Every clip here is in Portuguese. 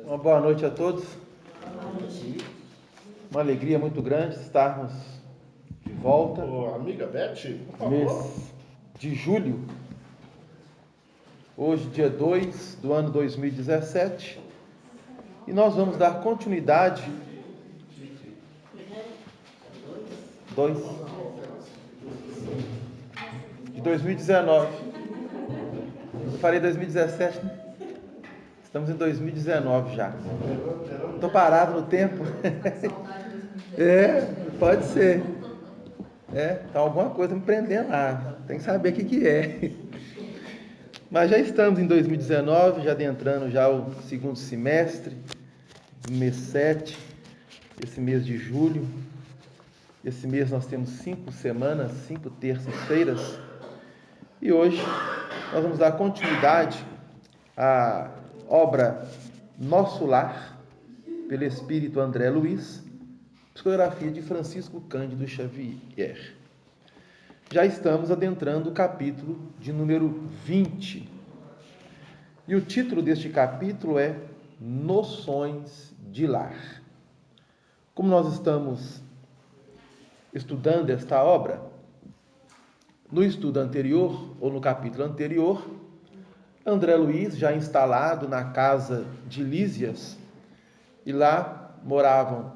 Uma boa noite a todos. Uma alegria muito grande estarmos de volta. Amiga Beth, por favor. Mês de julho. Hoje, dia 2 do ano 2017. E nós vamos dar continuidade. 2 de 2019. Eu falei 2017, né? Estamos em 2019 já. Estou parado no tempo. Pode ser. Tá alguma coisa me prendendo lá. Tem que saber o que é. Mas já estamos em 2019, já adentrando já o segundo semestre, mês 7, esse mês de julho. Esse mês nós temos 5 semanas, 5 terças-feiras. E hoje nós vamos dar continuidade à obra Nosso Lar, pelo Espírito André Luiz, psicografia de Francisco Cândido Xavier. Já estamos adentrando o capítulo de número 20. E o título deste capítulo é Noções de Lar. Como nós estamos estudando esta obra, no estudo anterior, ou no capítulo anterior, André Luiz, já instalado na casa de Lísias, e lá moravam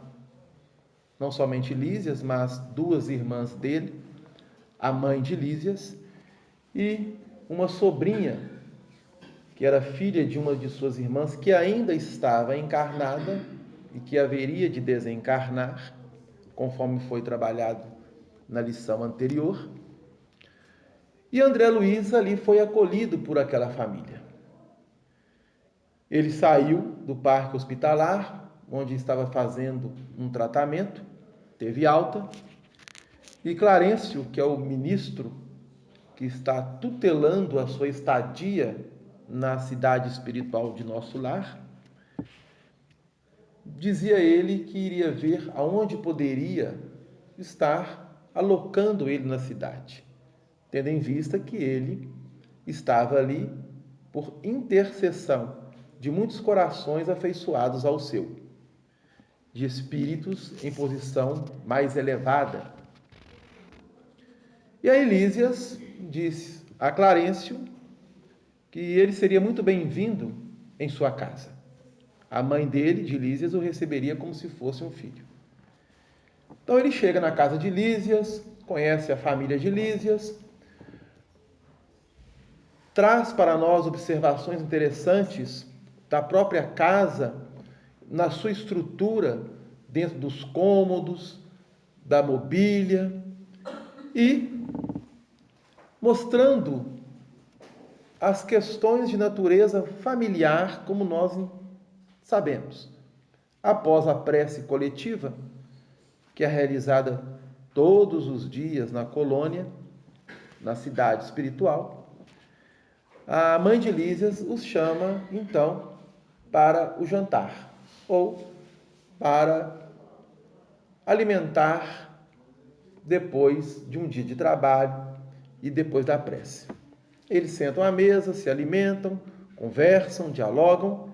não somente Lísias, mas duas irmãs dele, a mãe de Lísias, e uma sobrinha, que era filha de uma de suas irmãs, que ainda estava encarnada e que haveria de desencarnar, conforme foi trabalhado na lição anterior. E André Luiz ali foi acolhido por aquela família. Ele saiu do parque hospitalar, onde estava fazendo um tratamento, teve alta, e Clarencio, que é o ministro que está tutelando a sua estadia na cidade espiritual de Nosso Lar, dizia ele que iria ver aonde poderia estar alocando ele na cidade, tendo em vista que ele estava ali por intercessão de muitos corações afeiçoados ao seu, de espíritos em posição mais elevada. E a Lísias disse a Clarencio que ele seria muito bem-vindo em sua casa. A mãe dele, de Lísias, o receberia como se fosse um filho. Então ele chega na casa de Lísias, conhece a família de Lísias, traz para nós observações interessantes da própria casa, na sua estrutura, dentro dos cômodos, da mobília, e mostrando as questões de natureza familiar, como nós sabemos. Após a prece coletiva, que é realizada todos os dias na colônia, na cidade espiritual, a mãe de Lísias os chama, então, para o jantar, ou para alimentar depois de um dia de trabalho e depois da prece. Eles sentam à mesa, se alimentam, conversam, dialogam,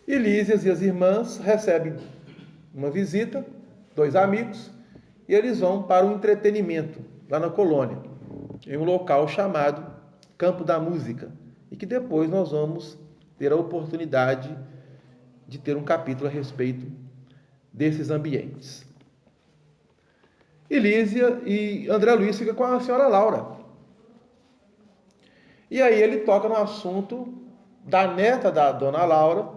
e Lísias e as irmãs recebem uma visita, 2 amigos, e eles vão para um entretenimento lá na colônia, em um local chamado Campo da Música, e que depois nós vamos ter a oportunidade de ter um capítulo a respeito desses ambientes. E Lísia e André Luiz fica com a senhora Laura. E aí ele toca no assunto da neta da dona Laura,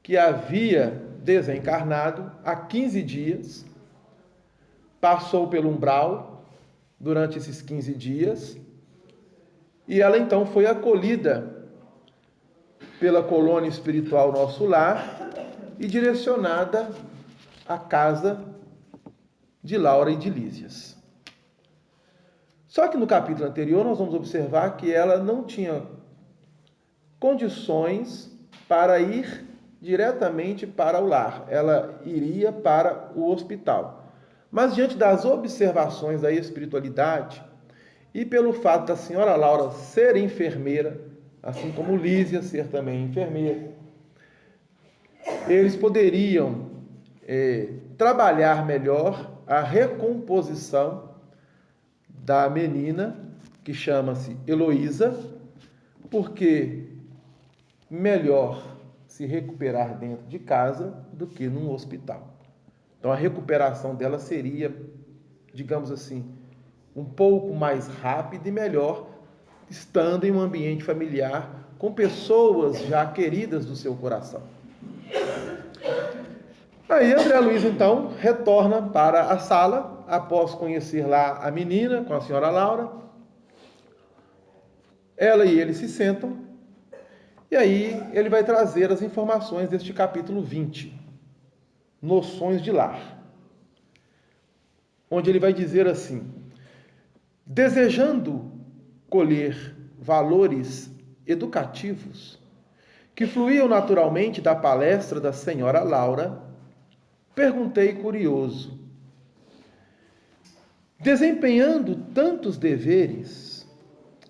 que havia desencarnado há 15 dias, passou pelo umbral durante esses 15 dias, e ela então foi acolhida pela colônia espiritual Nosso Lar e direcionada à casa de Laura e de Lísias. Só que no capítulo anterior nós vamos observar que ela não tinha condições para ir diretamente para o lar. Ela iria para o hospital. Mas diante das observações da espiritualidade e pelo fato da senhora Laura ser enfermeira, assim como Lísia ser também enfermeira, eles poderiam trabalhar melhor a recomposição da menina, que chama-se Heloísa, porque melhor se recuperar dentro de casa do que num hospital. Então a recuperação dela seria, digamos assim, um pouco mais rápida e melhor estando em um ambiente familiar com pessoas já queridas do seu coração. Aí André Luiz então retorna para a sala após conhecer lá a menina com a senhora Laura. Ela e ele se sentam e aí ele vai trazer as informações deste capítulo 20, Noções de Lar, onde ele vai dizer assim: desejando colher valores educativos que fluíam naturalmente da palestra da senhora Laura, perguntei curioso: desempenhando tantos deveres,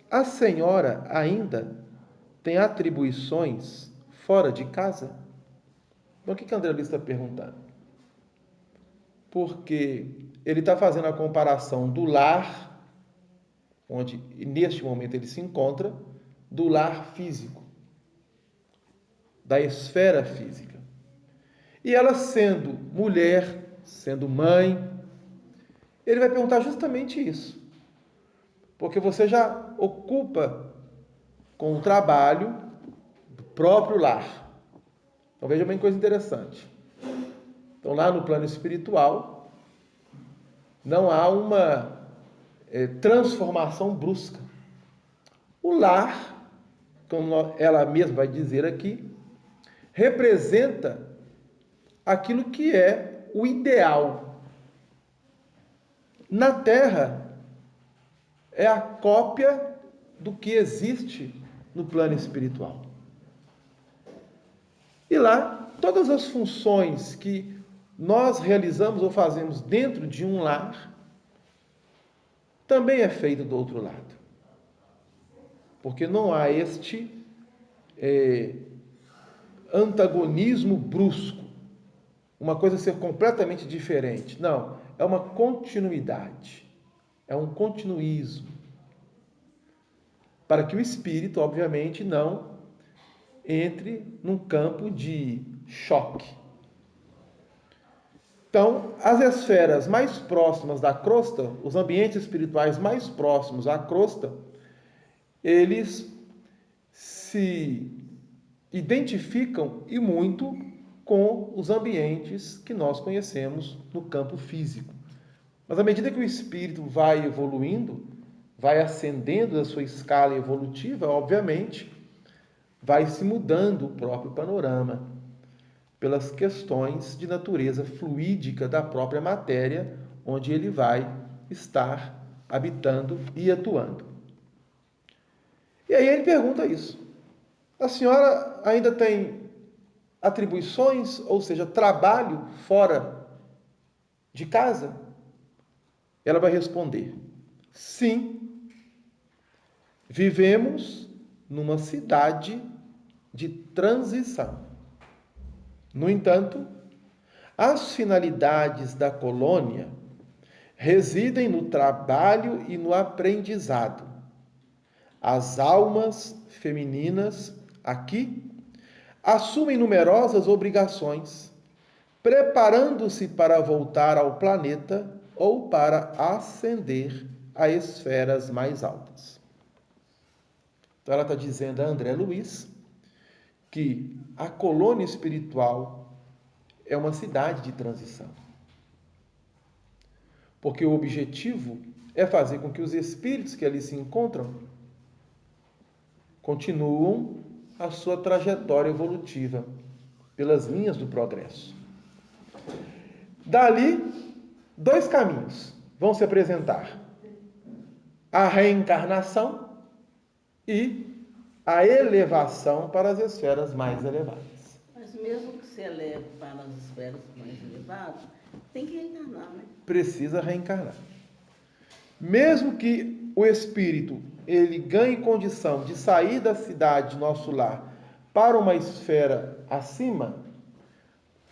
a senhora ainda tem atribuições fora de casa? Então, o que André Luiz está perguntando? Porque ele está fazendo a comparação do lar, onde neste momento ele se encontra, do lar físico, da esfera física. E ela sendo mulher, sendo mãe, ele vai perguntar justamente isso. Porque você já ocupa com o trabalho do próprio lar. Então veja bem coisa interessante. Então lá no plano espiritual, não há uma transformação brusca. O lar, como ela mesma vai dizer aqui, representa aquilo que é o ideal. Na Terra, é a cópia do que existe no plano espiritual. E lá, todas as funções que nós realizamos ou fazemos dentro de um lar, também é feito do outro lado. Porque não há este antagonismo brusco, uma coisa ser completamente diferente. Não, é uma continuidade, é um continuismo. Para que o espírito, obviamente, não entre num campo de choque. Então, as esferas mais próximas da crosta, os ambientes espirituais mais próximos à crosta, eles se identificam e muito com os ambientes que nós conhecemos no campo físico. Mas à medida que o espírito vai evoluindo, vai ascendendo da sua escala evolutiva, obviamente, vai se mudando o próprio panorama pelas questões de natureza fluídica da própria matéria, onde ele vai estar habitando e atuando. E aí ele pergunta isso: a senhora ainda tem atribuições, ou seja, trabalho fora de casa? Ela vai responder: sim, vivemos numa cidade de transição. No entanto, as finalidades da colônia residem no trabalho e no aprendizado. As almas femininas aqui assumem numerosas obrigações, preparando-se para voltar ao planeta ou para ascender a esferas mais altas. Então ela está dizendo a André Luiz que a colônia espiritual é uma cidade de transição. Porque o objetivo é fazer com que os espíritos que ali se encontram continuam a sua trajetória evolutiva pelas linhas do progresso. Dali, dois caminhos vão se apresentar: a reencarnação e a elevação para as esferas mais elevadas. Mas mesmo que se eleve para as esferas mais elevadas, tem que reencarnar, né? Precisa reencarnar. Mesmo que o espírito ele ganhe condição de sair da cidade, nosso lar, para uma esfera acima,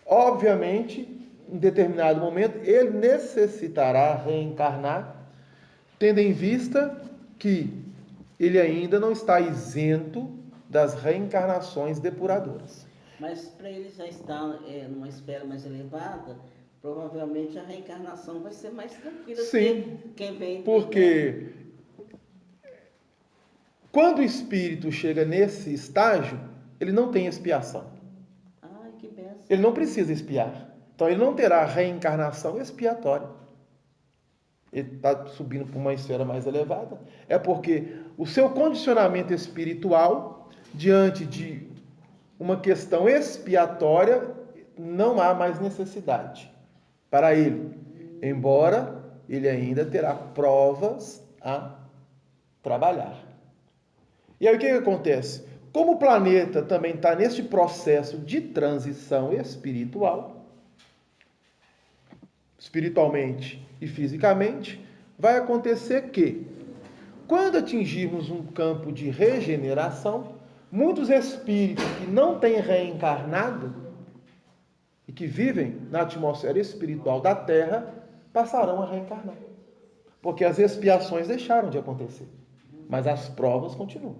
Obviamente, em determinado momento, ele necessitará reencarnar, tendo em vista que ele ainda não está isento das reencarnações depuradoras. Mas para ele já estar numa esfera mais elevada, provavelmente a reencarnação vai ser mais tranquila do Sim, que quem vem. porque quando o espírito chega nesse estágio, ele não tem expiação. Ai, que benção. Ele não precisa expiar. Então ele não terá reencarnação expiatória. Ele está subindo para uma esfera mais elevada. É porque o seu condicionamento espiritual, diante de uma questão expiatória, não há mais necessidade para ele. Embora ele ainda terá provas a trabalhar. E aí o que acontece? Como o planeta também está neste processo de transição espiritual, espiritualmente e fisicamente, vai acontecer que, quando atingirmos um campo de regeneração, muitos espíritos que não têm reencarnado e que vivem na atmosfera espiritual da Terra passarão a reencarnar. Porque as expiações deixaram de acontecer, mas as provas continuam.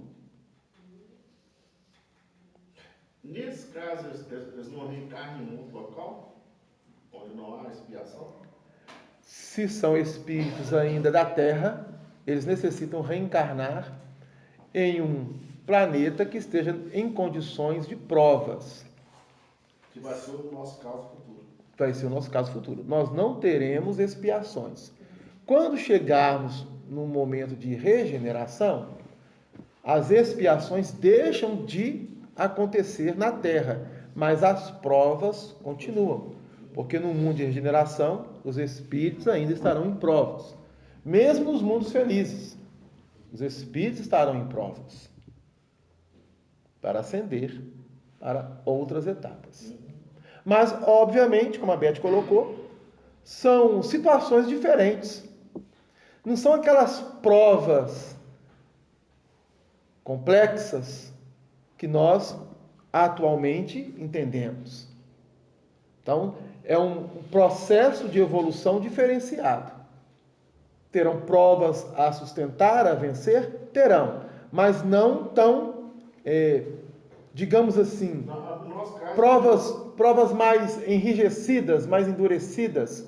Nesse caso, eles não reencarnam em outro local, onde não há expiação? Se são espíritos ainda da Terra, eles necessitam reencarnar em um planeta que esteja em condições de provas. Que vai ser o nosso caso futuro. Vai ser o nosso caso futuro. Nós não teremos expiações. Quando chegarmos no momento de regeneração, as expiações deixam de acontecer na Terra, mas as provas continuam. Porque no mundo de regeneração, os espíritos ainda estarão em provas. Mesmo nos mundos felizes, os espíritos estarão em provas para ascender para outras etapas. Mas, obviamente, como a Beth colocou, são situações diferentes. Não são aquelas provas complexas que nós atualmente entendemos. Então, é um processo de evolução diferenciado. Terão provas a sustentar, a vencer? Terão, mas não tão, digamos assim, No nosso caso, provas mais enrijecidas, mais endurecidas,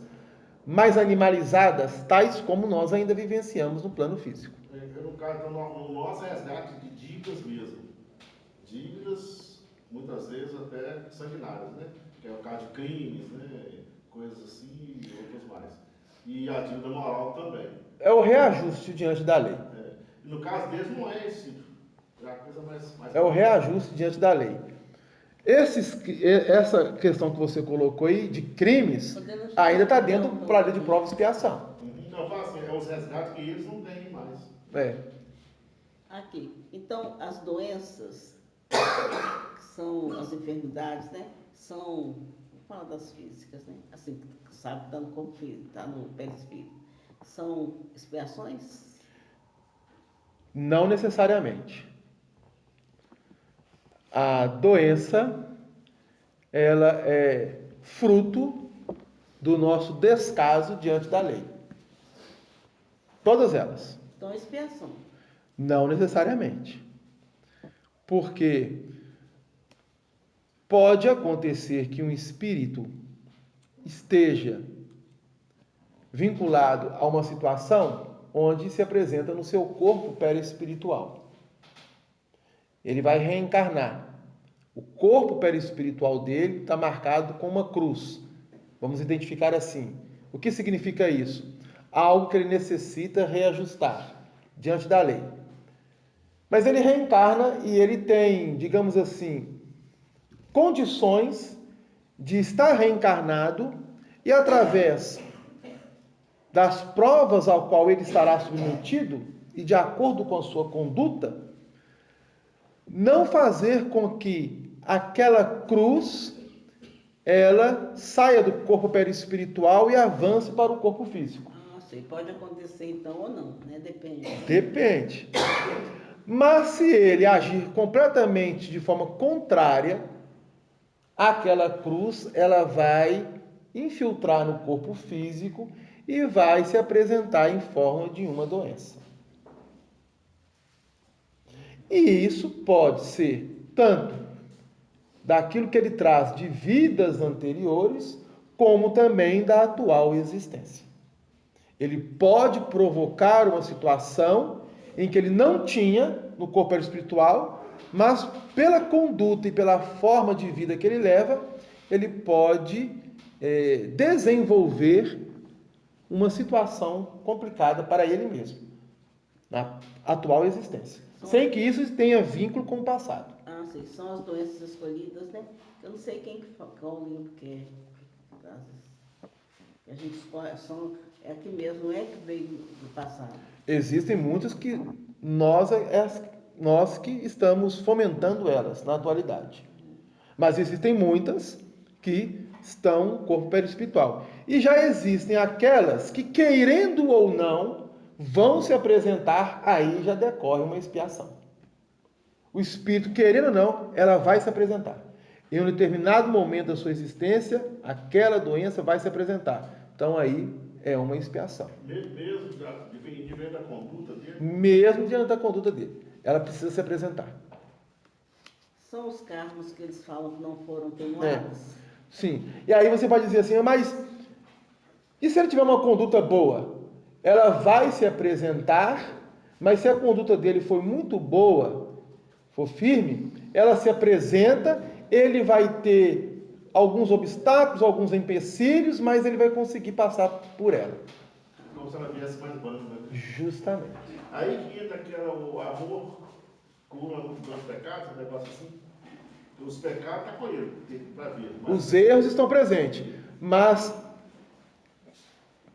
mais animalizadas, tais como nós ainda vivenciamos no plano físico. no caso, então, no nosso resgate de dívidas mesmo. Dívidas, muitas vezes até sanguinárias, né? Que é o caso de crimes, né? Coisas assim e outras mais. E a dívida moral também. É o reajuste diante da lei. E no caso deles não é esse, é a coisa mais É o reajuste diante da lei. Essa questão que você colocou aí de crimes ainda está dentro do planeta de prova e expiação. Então eu falo assim, é os resgates que eles não têm mais. Aqui. Então, as doenças, que são as enfermidades, né? São, vou falar das físicas, né? Assim, sabe, está no corpo físico, está no perispírito. São expiações? Não necessariamente. A doença, ela é fruto do nosso descaso diante da lei. Todas elas. Então, é expiação. Não necessariamente. Porque pode acontecer que um espírito esteja vinculado a uma situação onde se apresenta no seu corpo perispiritual. Ele vai reencarnar. O corpo perispiritual dele está marcado com uma cruz. Vamos identificar assim. O que significa isso? Algo que ele necessita reajustar diante da lei. Mas ele reencarna e ele tem, digamos assim, condições de estar reencarnado e através das provas ao qual ele estará submetido e de acordo com a sua conduta, não fazer com que aquela cruz ela saia do corpo perispiritual e avance para o corpo físico. Ah, sei. Pode acontecer então ou não, né? Depende. Depende. Mas se ele agir completamente de forma contrária aquela cruz ela vai infiltrar no corpo físico e vai se apresentar em forma de uma doença. E isso pode ser tanto daquilo que ele traz de vidas anteriores, como também da atual existência. Ele pode provocar uma situação em que ele não tinha no corpo espiritual, mas pela conduta e pela forma de vida que ele leva, ele pode desenvolver uma situação complicada para ele mesmo, na atual existência, sem que isso tenha vínculo com o passado. Ah, sim, são as doenças escolhidas, né? Eu não sei qual livro que é. A gente escolhe, é aqui mesmo, não é que veio do passado. Existem muitas que nós que estamos fomentando elas na atualidade. Mas existem muitas que estão no corpo perispiritual. E já existem aquelas que, querendo ou não, vão se apresentar, aí já decorre uma expiação. O espírito, querendo ou não, ela vai se apresentar. Em um determinado momento da sua existência, aquela doença vai se apresentar. Então aí é uma expiação. Mesmo diante da conduta dele? Mesmo diante da conduta dele. Ela precisa se apresentar. São os karmas que eles falam que não foram atenuados? Sim. E aí você pode dizer assim, mas e se ele tiver uma conduta boa? Ela vai se apresentar, mas se a conduta dele for muito boa, for firme, ela se apresenta, ele vai ter alguns obstáculos, alguns empecilhos, mas ele vai conseguir passar por ela. Como se ela viesse mais banda, né? Justamente. Aí que entra o amor cura os pecados, um negócio assim. Os pecados estão com ele, para ver. Mas... Os erros estão presentes, mas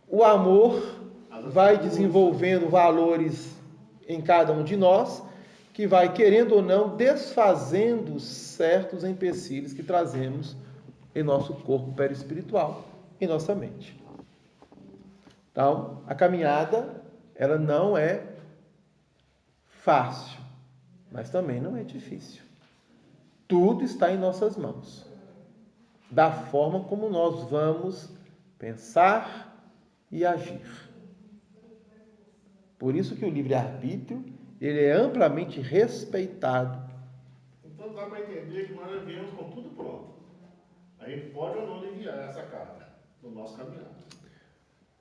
o amor vai desenvolvendo valores em cada um de nós, que vai, querendo ou não, desfazendo certos empecilhos que trazemos em nosso corpo perispiritual, em nossa mente. Então, a caminhada, ela não é fácil, mas também não é difícil. Tudo está em nossas mãos, da forma como nós vamos pensar e agir. Por isso que o livre-arbítrio, ele é amplamente respeitado. Então dá para entender que nós viemos com tudo pronto. A gente pode ou não aliviar essa carga no nosso caminhar.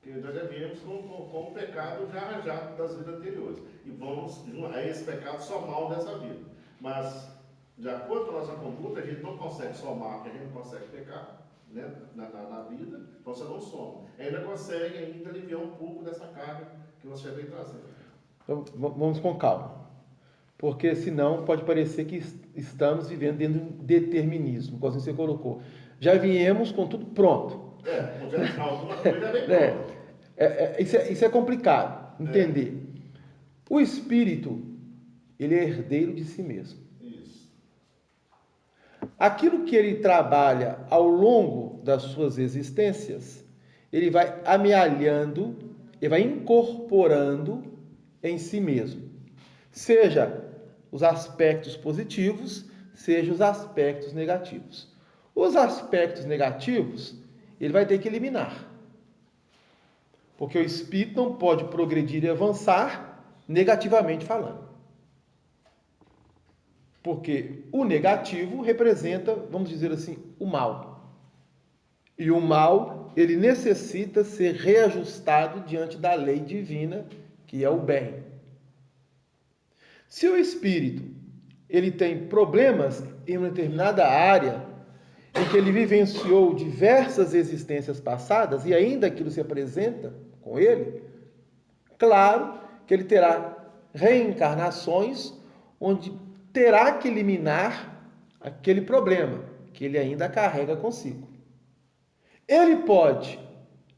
Porque nós já viemos com o pecado já arranjado das vidas anteriores. E vamos a esse pecado somar o dessa vida. Mas, de acordo com a nossa conduta, a gente não consegue somar, porque a gente não consegue pecar, né, na vida, então você não soma. Ainda consegue aliviar um pouco dessa carga que você vem trazendo. Então, vamos com calma, porque senão pode parecer que estamos vivendo dentro de um determinismo, como você colocou. Já viemos com tudo pronto. Alguma coisa bem pronta. Isso é complicado entender. O espírito, ele é herdeiro de si mesmo. Isso. Aquilo que ele trabalha ao longo das suas existências, ele vai amealhando, ele vai incorporando em si mesmo. Seja os aspectos positivos, seja os aspectos negativos. Os aspectos negativos, ele vai ter que eliminar. Porque o espírito não pode progredir e avançar negativamente falando. Porque o negativo representa, vamos dizer assim, o mal. E o mal, ele necessita ser reajustado diante da lei divina, que é o bem. Se o espírito, ele tem problemas em uma determinada área, em que ele vivenciou diversas existências passadas, e ainda aquilo se apresenta com ele, claro que ele terá reencarnações onde terá que eliminar aquele problema que ele ainda carrega consigo. Ele pode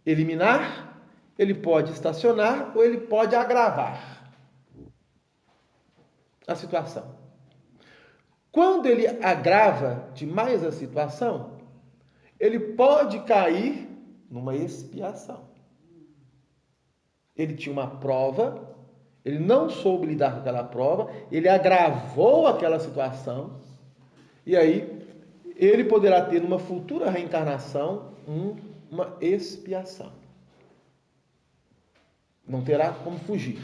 eliminar, ele pode estacionar ou ele pode agravar a situação. Quando ele agrava demais a situação, ele pode cair numa expiação. Ele tinha uma prova, ele não soube lidar com aquela prova, ele agravou aquela situação, e aí ele poderá ter numa futura reencarnação uma expiação. Não terá como fugir.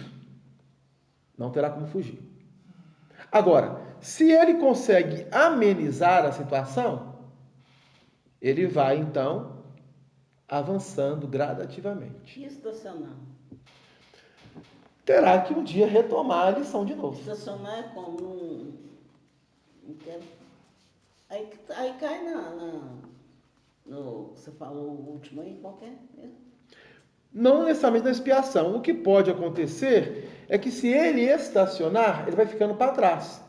Não terá como fugir. Agora, se ele consegue amenizar a situação, ele vai então avançando gradativamente. E estacionar? Terá que um dia retomar a lição de novo. Estacionar é como? Não quero. Aí cai no. Você falou o último aí, qual que é mesmo? Não necessariamente na expiação. O que pode acontecer é que se ele estacionar, ele vai ficando para trás.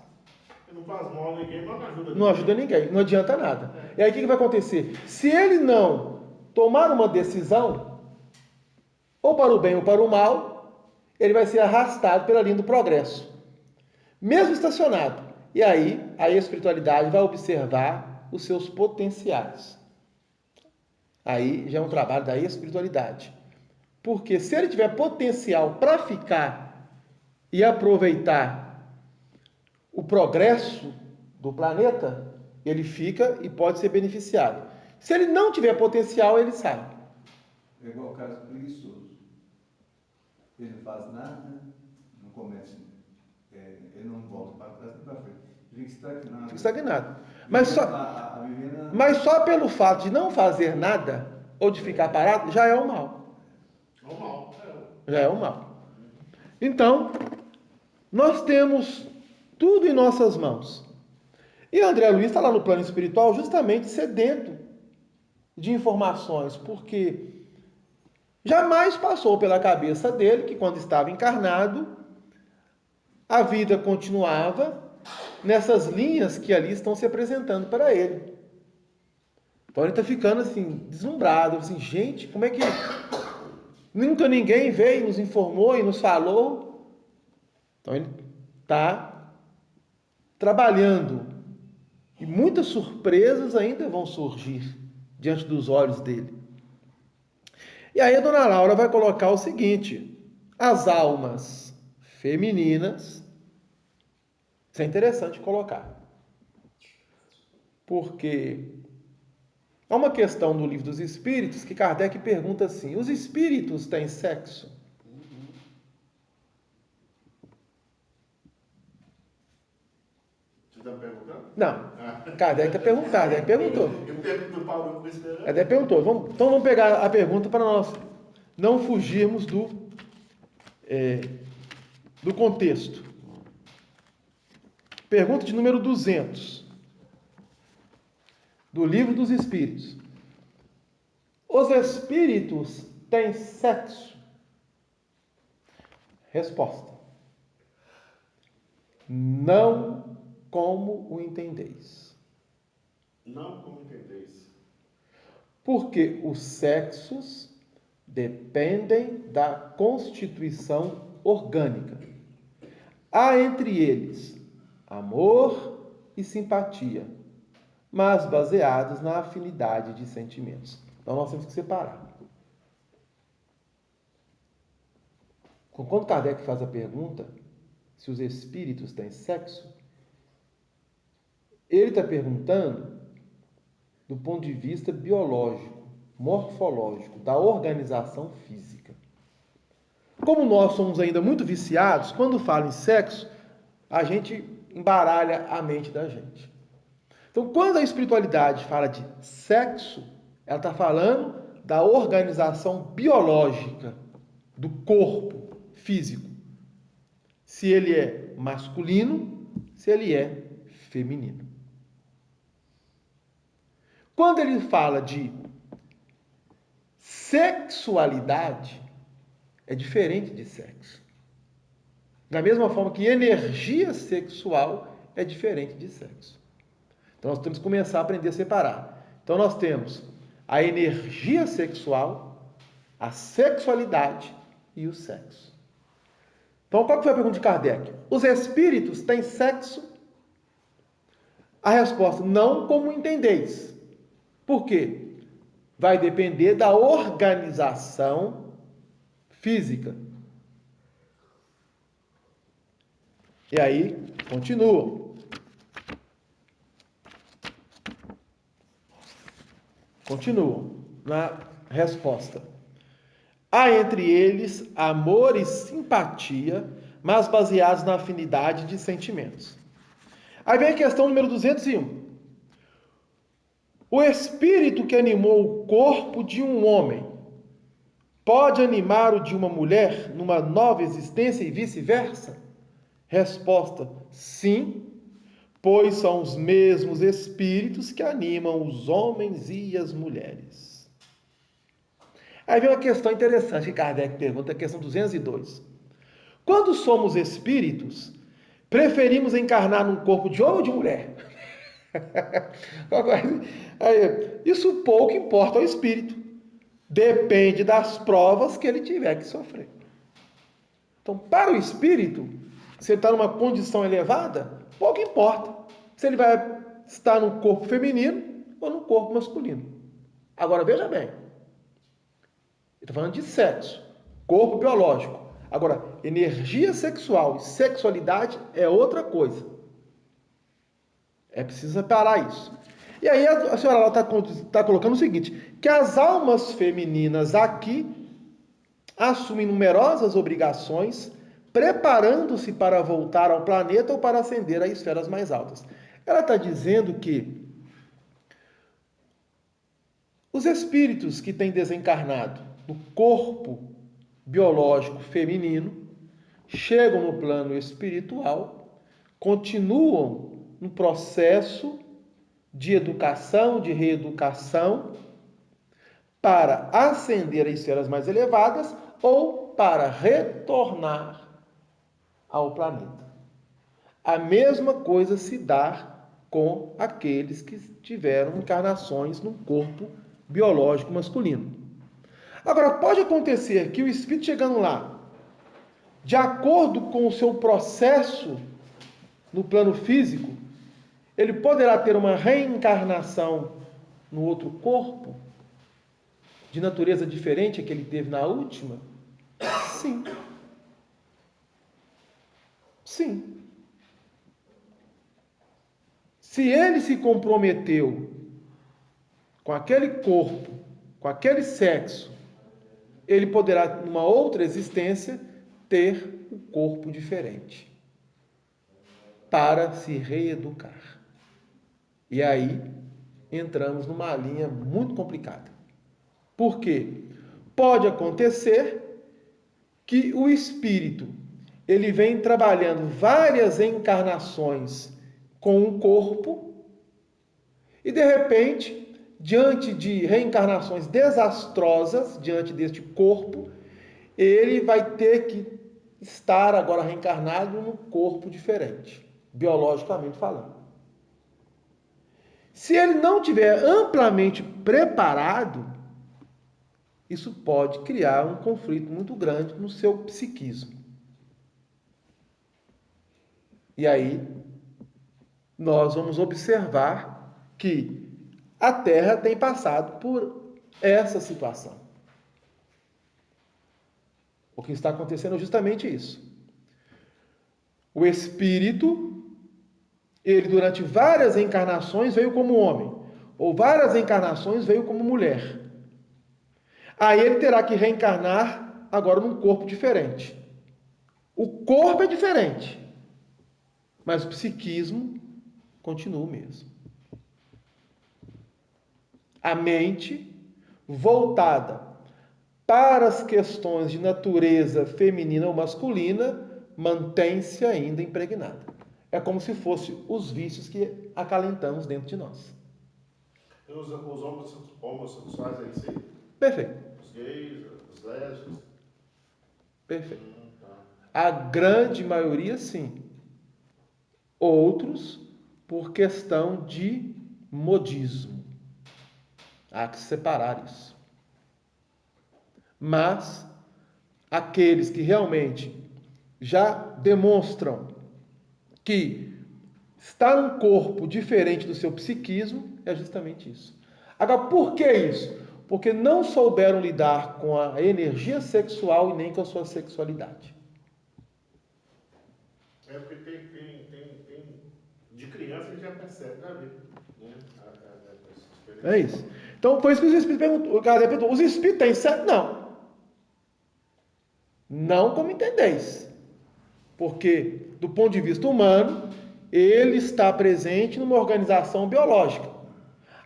Ele não faz mal a ninguém, mas não ajuda ninguém. Não ajuda ninguém, não adianta nada. E aí o que vai acontecer? Se ele não tomar uma decisão, ou para o bem ou para o mal, ele vai ser arrastado pela linha do progresso, mesmo estacionado. E aí a espiritualidade vai observar os seus potenciais. Aí já é um trabalho da espiritualidade. Porque se ele tiver potencial para ficar e aproveitar o progresso do planeta, ele fica e pode ser beneficiado. Se ele não tiver potencial, ele sai. É igual o caso preguiçoso. Ele não faz nada, não começa, ele não volta para trás nem para frente. Ele fica estagnado. Fica estagnado. Mas só pelo fato de não fazer nada, ou de ficar parado, já é o mal. É o mal. Já é o mal. Então, nós temos tudo em nossas mãos. E André Luiz está lá no plano espiritual justamente sedento de informações, porque jamais passou pela cabeça dele que quando estava encarnado, a vida continuava nessas linhas que ali estão se apresentando para ele. Então ele está ficando assim, deslumbrado, assim, gente, como é que nunca ninguém veio, nos informou e nos falou? Então ele está trabalhando e muitas surpresas ainda vão surgir diante dos olhos dele. E aí a dona Laura vai colocar o seguinte: as almas femininas, isso é interessante colocar, porque há uma questão no Livro dos Espíritos que Kardec pergunta assim: os espíritos têm sexo? Você está perguntando? Não. Kardec perguntou. Eu pergunto do Paulo esperando. Kardec perguntou. Então vamos pegar a pergunta para nós não fugirmos do contexto. Pergunta de número 200 do Livro dos Espíritos. Os espíritos têm sexo? Resposta: não como o entendeis. Não como entendeis. Porque os sexos dependem da constituição orgânica. Há entre eles amor e simpatia, mas baseados na afinidade de sentimentos. Então nós temos que separar. Quando Kardec faz a pergunta se os espíritos têm sexo, ele está perguntando do ponto de vista biológico, morfológico, da organização física. Como nós somos ainda muito viciados, quando fala em sexo, a gente embaralha a mente da gente. Então, quando a espiritualidade fala de sexo, ela está falando da organização biológica do corpo físico. Se ele é masculino, se ele é feminino. Quando ele fala de sexualidade, é diferente de sexo. Da mesma forma que energia sexual é diferente de sexo. Então nós temos que começar a aprender a separar. Então nós temos a energia sexual, a sexualidade e o sexo. Então qual foi a pergunta de Kardec? Os espíritos têm sexo? A resposta: não como entendeis. Por quê? Vai depender da organização física. E aí, continua. Continuam na resposta. Há entre eles amor e simpatia, mas baseados na afinidade de sentimentos. Aí vem a questão número 201. O espírito que animou o corpo de um homem pode animar o de uma mulher numa nova existência e vice-versa? Resposta: sim, pois são os mesmos espíritos que animam os homens e as mulheres. Aí vem uma questão interessante que Kardec pergunta, a questão 202. Quando somos espíritos, preferimos encarnar num corpo de homem ou de mulher? Isso pouco importa ao espírito. Depende das provas que ele tiver que sofrer. Então, para o espírito, se ele está numa condição elevada, pouco importa se ele vai estar no corpo feminino ou no corpo masculino. Agora, veja bem. Ele está falando de sexo, corpo biológico. Agora, energia sexual e sexualidade é outra coisa. É preciso separar isso. E aí a senhora está colocando o seguinte, que as almas femininas aqui assumem numerosas obrigações, preparando-se para voltar ao planeta ou para ascender a esferas mais altas. Ela está dizendo que os espíritos que têm desencarnado no corpo biológico feminino chegam no plano espiritual, continuam no processo de educação, de reeducação, para ascender a esferas mais elevadas ou para retornar ao planeta. A mesma coisa se dá com aqueles que tiveram encarnações no corpo biológico masculino. Agora, pode acontecer que o espírito chegando lá, de acordo com o seu processo no plano físico, ele poderá ter uma reencarnação no outro corpo, de natureza diferente a que ele teve na última? Sim. Sim. Se ele se comprometeu com aquele corpo, com aquele sexo, ele poderá, numa outra existência, ter um corpo diferente para se reeducar. E aí entramos numa linha muito complicada. Por quê? Pode acontecer que o espírito ele vem trabalhando várias encarnações com um corpo e de repente, diante de reencarnações desastrosas, diante deste corpo, ele vai ter que estar agora reencarnado num corpo diferente, biologicamente falando. Se ele não tiver amplamente preparado, isso pode criar um conflito muito grande no seu psiquismo. E aí, nós vamos observar que a Terra tem passado por essa situação. O que está acontecendo é justamente isso. O espírito, ele durante várias encarnações veio como homem, ou várias encarnações veio como mulher. Aí ele terá que reencarnar agora num corpo diferente. O corpo é diferente, mas o psiquismo continua o mesmo. A mente voltada para as questões de natureza feminina ou masculina mantém-se ainda impregnada. É como se fossem os vícios que acalentamos dentro de nós. E os homossexuais aí, sim? Perfeito. Os gays, os lésbicos? Perfeito. Tá. A grande maioria, sim. Outros, por questão de modismo. Há que separar isso. Mas, aqueles que realmente já demonstram que está num corpo diferente do seu psiquismo, é justamente isso. Agora, por que isso? Porque não souberam lidar com a energia sexual e nem com a sua sexualidade. É porque de criança a gente já percebe, já vê, né? É isso. Então, foi isso que os espíritos perguntou. O cara perguntou: os espíritos têm sexo? Não. Não como entendeis. Porque, do ponto de vista humano, ele está presente numa organização biológica.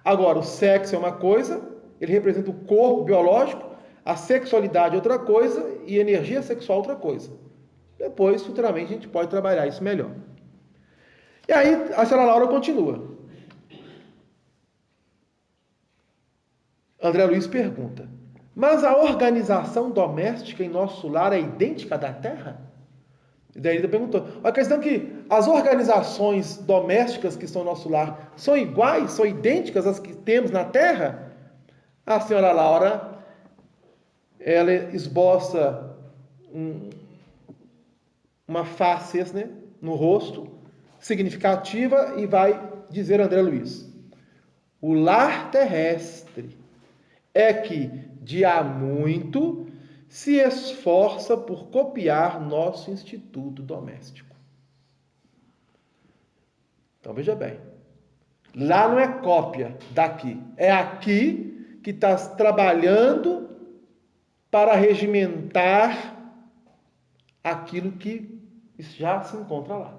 Agora, o sexo é uma coisa, ele representa o corpo biológico, a sexualidade é outra coisa e a energia sexual é outra coisa. Depois, futuramente, a gente pode trabalhar isso melhor. E aí, a senhora Laura continua. André Luiz pergunta: mas a organização doméstica em nosso lar é idêntica à da Terra? E daí ele perguntou: a questão é que as organizações domésticas que estão no nosso lar são iguais, são idênticas às que temos na Terra? A senhora Laura, ela esboça uma face, né, no rosto, significativa, e vai dizer a André Luiz: o lar terrestre é que, de há muito, se esforça por copiar nosso instituto doméstico. Então, veja bem. Lá não é cópia daqui. É aqui que está trabalhando para regimentar aquilo que já se encontra lá.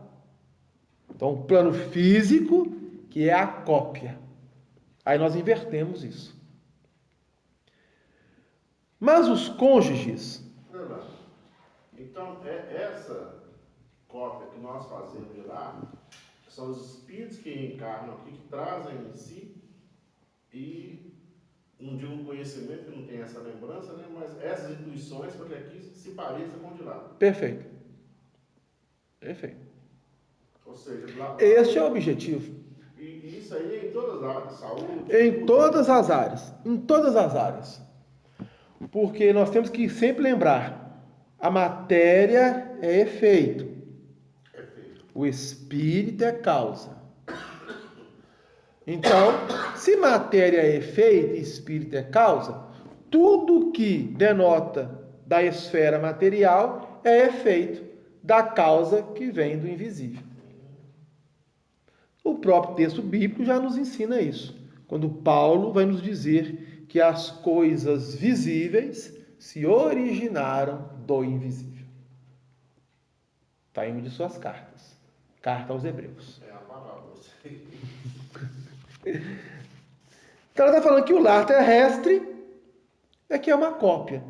Então, o plano físico, que é a cópia. Aí nós invertemos isso. Mas os cônjuges... Então, essa cópia que nós fazemos de lá são os espíritos que encarnam aqui, que trazem em si, e não digo um conhecimento, que não tem essa lembrança, né? Mas essas intuições para que aqui se pareça com o de lá. Perfeito. Perfeito. Ou seja, lá, Este é o objetivo. E isso aí é em todas as áreas, saúde. Em todas as áreas. Em todas as áreas. Porque nós temos que sempre lembrar: a matéria é efeito. O espírito é causa. Então, se matéria é efeito e espírito é causa, tudo que denota da esfera material é efeito da causa que vem do invisível. O próprio texto bíblico já nos ensina isso, quando Paulo vai nos dizer que as coisas visíveis se originaram do invisível. Está em uma de suas cartas. Carta aos Hebreus. É a palavra. Então ela está falando que o lar terrestre é que é uma cópia.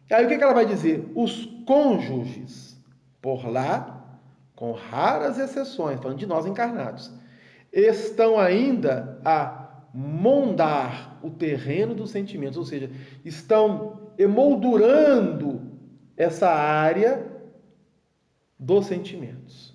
E aí o que ela vai dizer? Os cônjuges, por lá, com raras exceções, falando de nós encarnados, estão ainda a mondar o terreno dos sentimentos, ou seja, estão emoldurando essa área dos sentimentos.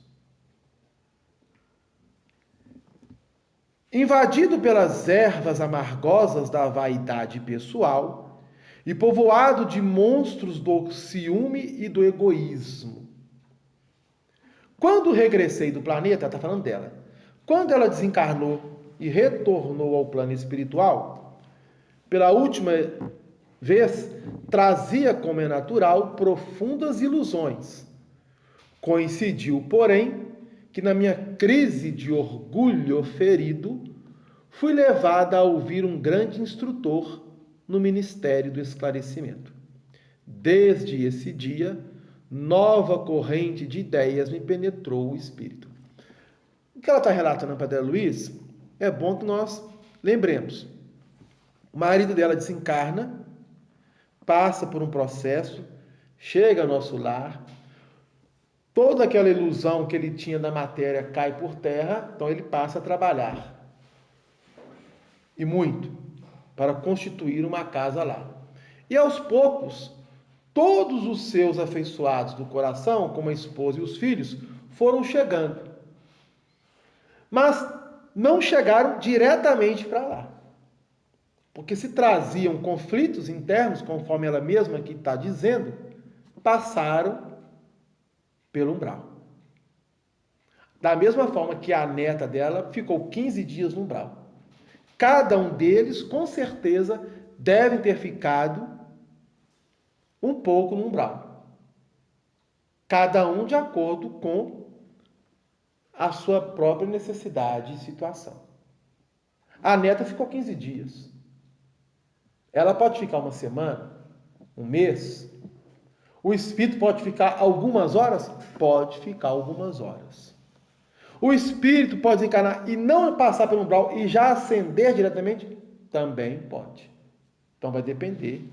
Invadido pelas ervas amargosas da vaidade pessoal e povoado de monstros do ciúme e do egoísmo. Quando regressei do planeta, está falando dela, quando ela desencarnou e retornou ao plano espiritual, pela última vez, trazia, como é natural, profundas ilusões. Coincidiu, porém, que na minha crise de orgulho ferido, fui levada a ouvir um grande instrutor no Ministério do Esclarecimento. Desde esse dia, nova corrente de ideias me penetrou o espírito. O que ela está relatando para André Luiz, é bom que nós lembremos. O marido dela desencarna, passa por um processo, chega ao nosso lar, toda aquela ilusão que ele tinha da matéria cai por terra, então ele passa a trabalhar. E muito, para constituir uma casa lá. E aos poucos, todos os seus afeiçoados do coração, como a esposa e os filhos, foram chegando. Mas não chegaram diretamente para lá. Porque se traziam conflitos internos, conforme ela mesma aqui está dizendo, passaram pelo umbral. Da mesma forma que a neta dela ficou 15 dias no umbral. Cada um deles, com certeza, deve ter ficado um pouco no umbral. Cada um de acordo com a sua própria necessidade e situação. A neta ficou 15 dias. ela pode ficar uma semana, um mês. O espírito pode ficar algumas horas? Pode ficar algumas horas. O espírito pode desencarnar e não passar pelo umbral e já ascender diretamente? Também pode. Então vai depender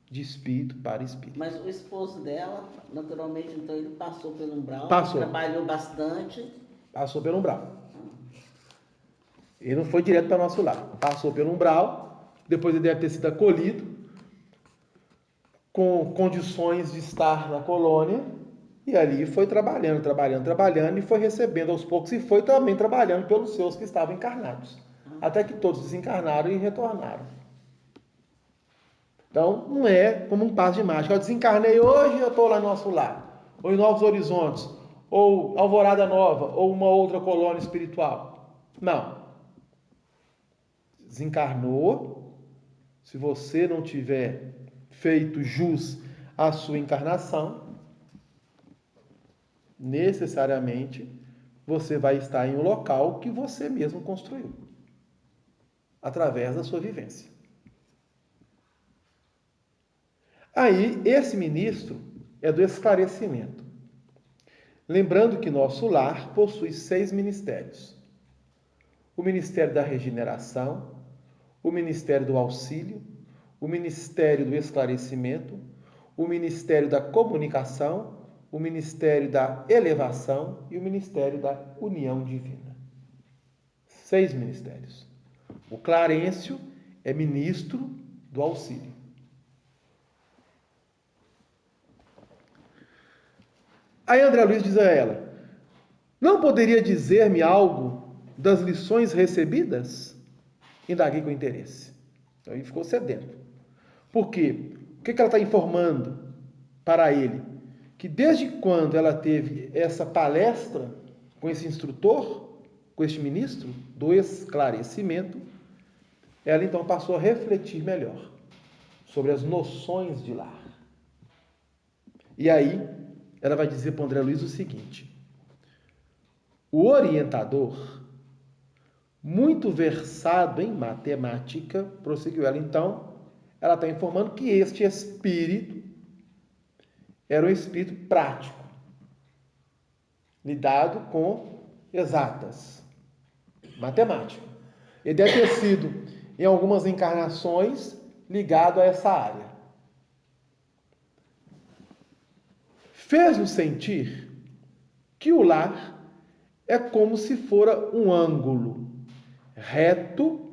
de espírito para espírito. Mas o esposo dela, naturalmente, então ele passou pelo umbral, Passou. trabalhou bastante. Passou pelo umbral. Ele não foi direto para nosso lar. Passou pelo umbral, depois ele deve ter sido acolhido, com condições de estar na colônia, e ali foi trabalhando, e foi recebendo aos poucos, e foi também trabalhando pelos seus que estavam encarnados. Até que todos desencarnaram e retornaram. Então, não é como um passo de mágica. Eu desencarnei hoje, eu estou lá no nosso lar, ou em Novos Horizontes, ou Alvorada Nova, ou uma outra colônia espiritual. Não. Desencarnou, se você não tiver feito jus à sua encarnação, necessariamente você vai estar em um local que você mesmo construiu, através da sua vivência. Aí, esse ministro é do esclarecimento. Lembrando que nosso lar possui 6 ministérios. O Ministério da Regeneração, o Ministério do Auxílio, o Ministério do Esclarecimento, o Ministério da Comunicação, o Ministério da Elevação e o Ministério da União Divina. 6 ministérios. O Clarencio é ministro do Auxílio. Aí André Luiz diz a ela: não poderia dizer-me algo das lições recebidas? Indaguei com interesse. Então ele ficou sedento. Por quê? O que ela está informando para ele? Que desde quando ela teve essa palestra com esse instrutor, com este ministro do esclarecimento, ela então passou a refletir melhor sobre as noções de lar. E aí ela vai dizer para o André Luiz o seguinte: o orientador, muito versado em matemática, prosseguiu ela então, ela está informando que este espírito era um espírito prático, lidado com exatas, matemática. Ele deve ter sido, em algumas encarnações, ligado a essa área. Fez-nos sentir que o lar é como se fora um ângulo reto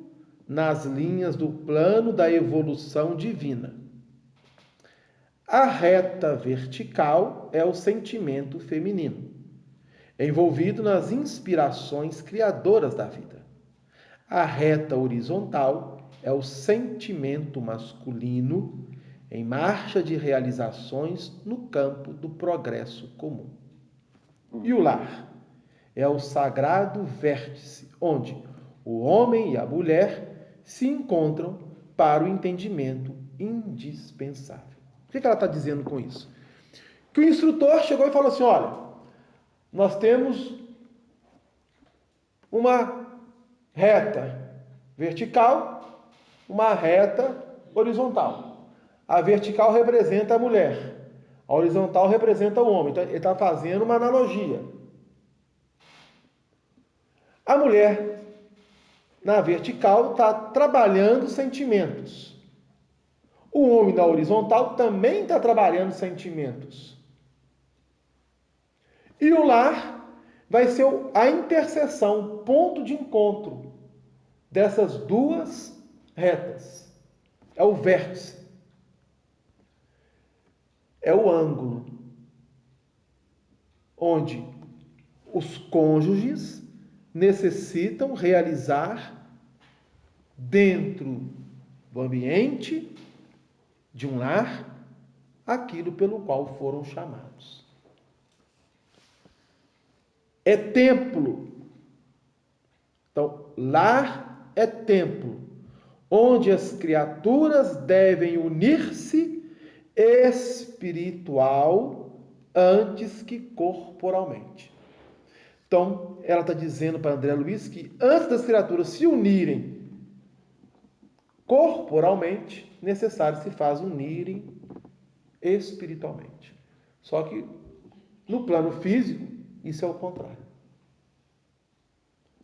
nas linhas do plano da evolução divina. A reta vertical é o sentimento feminino, envolvido nas inspirações criadoras da vida. A reta horizontal é o sentimento masculino em marcha de realizações no campo do progresso comum. E o lar é o sagrado vértice onde o homem e a mulher se encontram para o entendimento indispensável. O que ela está dizendo com isso? Que o instrutor chegou e falou assim: olha, nós temos uma reta vertical, uma reta horizontal. A vertical representa a mulher, a horizontal representa o homem. Então, ele está fazendo uma analogia. A mulher, na vertical, está trabalhando sentimentos. O homem, na horizontal, também está trabalhando sentimentos. E o lar vai ser a interseção, ponto de encontro dessas duas retas. É o vértice. É o ângulo onde os cônjuges necessitam realizar dentro do ambiente de um lar aquilo pelo qual foram chamados. É templo. Então, lar é templo, onde as criaturas devem unir-se espiritual antes que corporalmente. Então, ela está dizendo para André Luiz que antes das criaturas se unirem corporalmente, necessário se faz unirem espiritualmente. Só que no plano físico, isso é o contrário.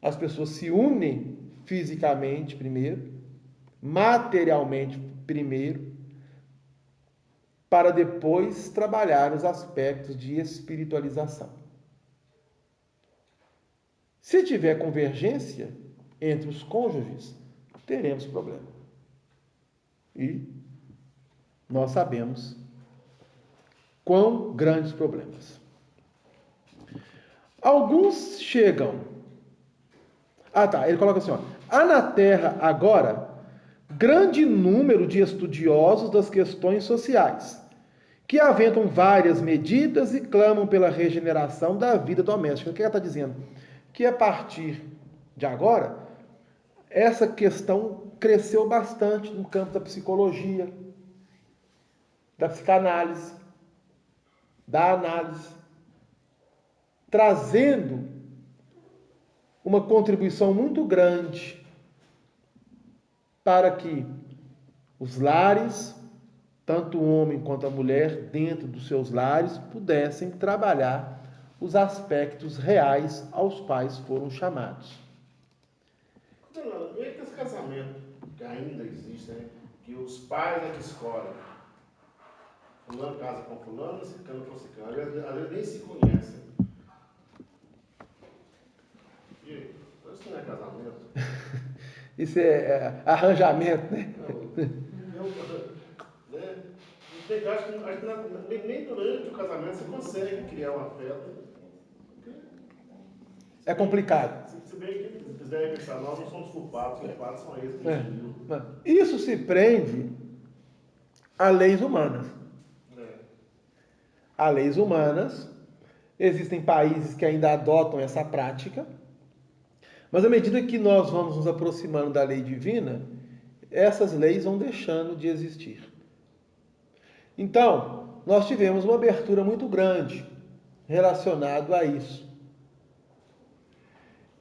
As pessoas se unem fisicamente primeiro, materialmente primeiro, para depois trabalhar os aspectos de espiritualização. Se tiver convergência entre os cônjuges, teremos problema. E nós sabemos quão grandes problemas. Alguns chegam. Ele coloca assim, há na Terra agora grande número de estudiosos das questões sociais, que aventam várias medidas e clamam pela regeneração da vida doméstica. O que ela está dizendo? Que a partir de agora, essa questão cresceu bastante no campo da psicologia, da psicanálise, da análise, trazendo uma contribuição muito grande para que os lares, tanto o homem quanto a mulher, dentro dos seus lares, pudessem trabalhar os aspectos reais aos quais foram chamados. E é que esse casamento que ainda existe, né? Que os pais é que escolhem. Fulano casa com fulano, ciclano com ciclano. Às vezes nem se conhecem. E aí? Isso não é casamento? Isso é arranjamento, né? Eu acho que nem durante o casamento você consegue criar um afeto. É complicado. Se bem que vocês devem pensar, nós não somos culpados são eles que decidiram. Isso se prende a leis humanas. A leis humanas. Existem países que ainda adotam essa prática. Mas à medida que nós vamos nos aproximando da lei divina, essas leis vão deixando de existir. Então, nós tivemos uma abertura muito grande relacionado a isso.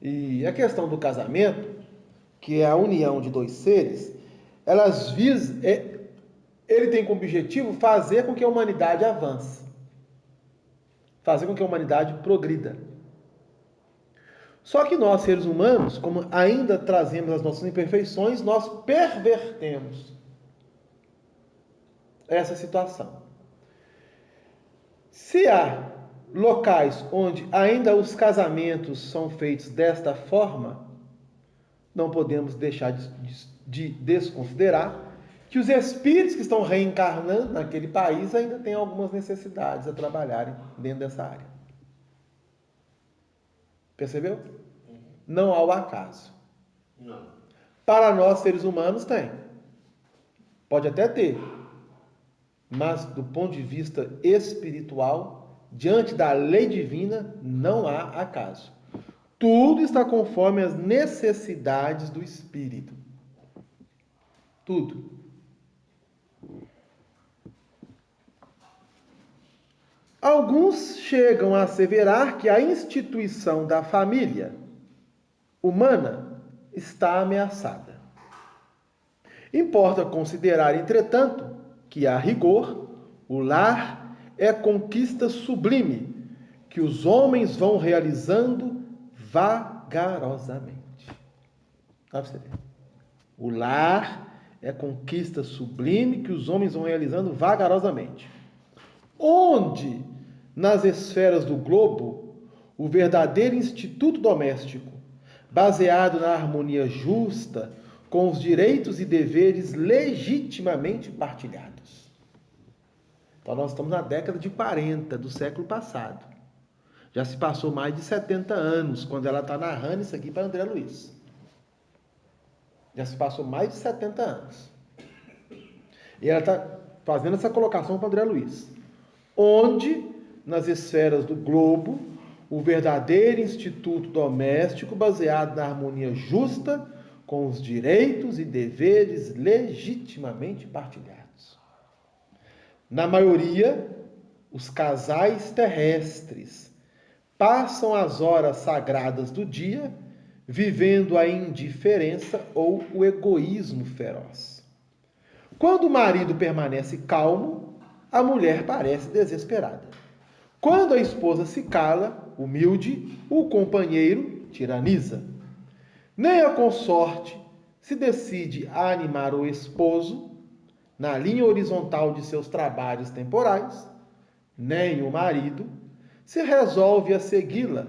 E a questão do casamento, que é a união de dois seres, ele tem como objetivo fazer com que a humanidade avance, fazer com que a humanidade progrida. Só que nós, seres humanos, como ainda trazemos as nossas imperfeições, nós pervertemos essa situação. Se há locais onde ainda os casamentos são feitos desta forma, não podemos deixar de desconsiderar que os espíritos que estão reencarnando naquele país ainda têm algumas necessidades a trabalharem dentro dessa área. Percebeu? Não há o acaso. Não. Para nós, seres humanos, tem. Pode até ter. Mas, do ponto de vista espiritual, diante da lei divina, não há acaso. Tudo está conforme as necessidades do espírito. Tudo. Alguns chegam a asseverar que a instituição da família humana está ameaçada. Importa considerar, entretanto, que, a rigor, o lar é conquista sublime que os homens vão realizando vagarosamente. Dá para você ver. O lar é conquista sublime que os homens vão realizando vagarosamente. Onde, nas esferas do globo, o verdadeiro instituto doméstico, baseado na harmonia justa, com os direitos e deveres legitimamente partilhados. Então, nós estamos na década de 40 do século passado. Já se passou mais de 70 anos, quando ela está narrando isso aqui para André Luiz. Já se passou mais de 70 anos. E ela está fazendo essa colocação para André Luiz. Onde, nas esferas do globo, o verdadeiro instituto doméstico, baseado na harmonia justa, com os direitos e deveres legitimamente partilhados. Na maioria, os casais terrestres passam as horas sagradas do dia vivendo a indiferença ou o egoísmo feroz. Quando o marido permanece calmo, a mulher parece desesperada. Quando a esposa se cala, humilde, o companheiro tiraniza. Nem a consorte se decide a animar o esposo na linha horizontal de seus trabalhos temporais, nem o marido se resolve a segui-la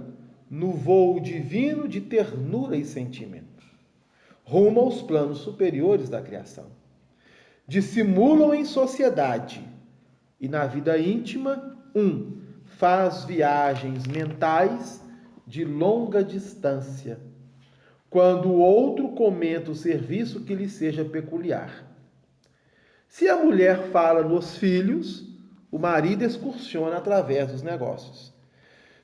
no voo divino de ternura e sentimento, rumo aos planos superiores da criação. Dissimulam em sociedade e na vida íntima, um faz viagens mentais de longa distância, quando o outro comenta o serviço que lhe seja peculiar. Se a mulher fala nos filhos, o marido excursiona através dos negócios.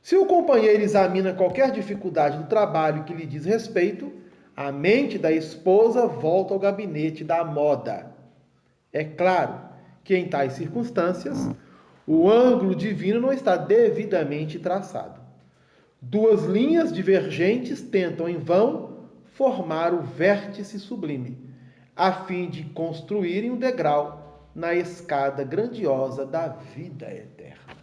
Se o companheiro examina qualquer dificuldade no trabalho que lhe diz respeito, a mente da esposa volta ao gabinete da moda. É claro que em tais circunstâncias, o ângulo divino não está devidamente traçado. Duas linhas divergentes tentam em vão formar o vértice sublime, a fim de construírem um degrau na escada grandiosa da vida eterna.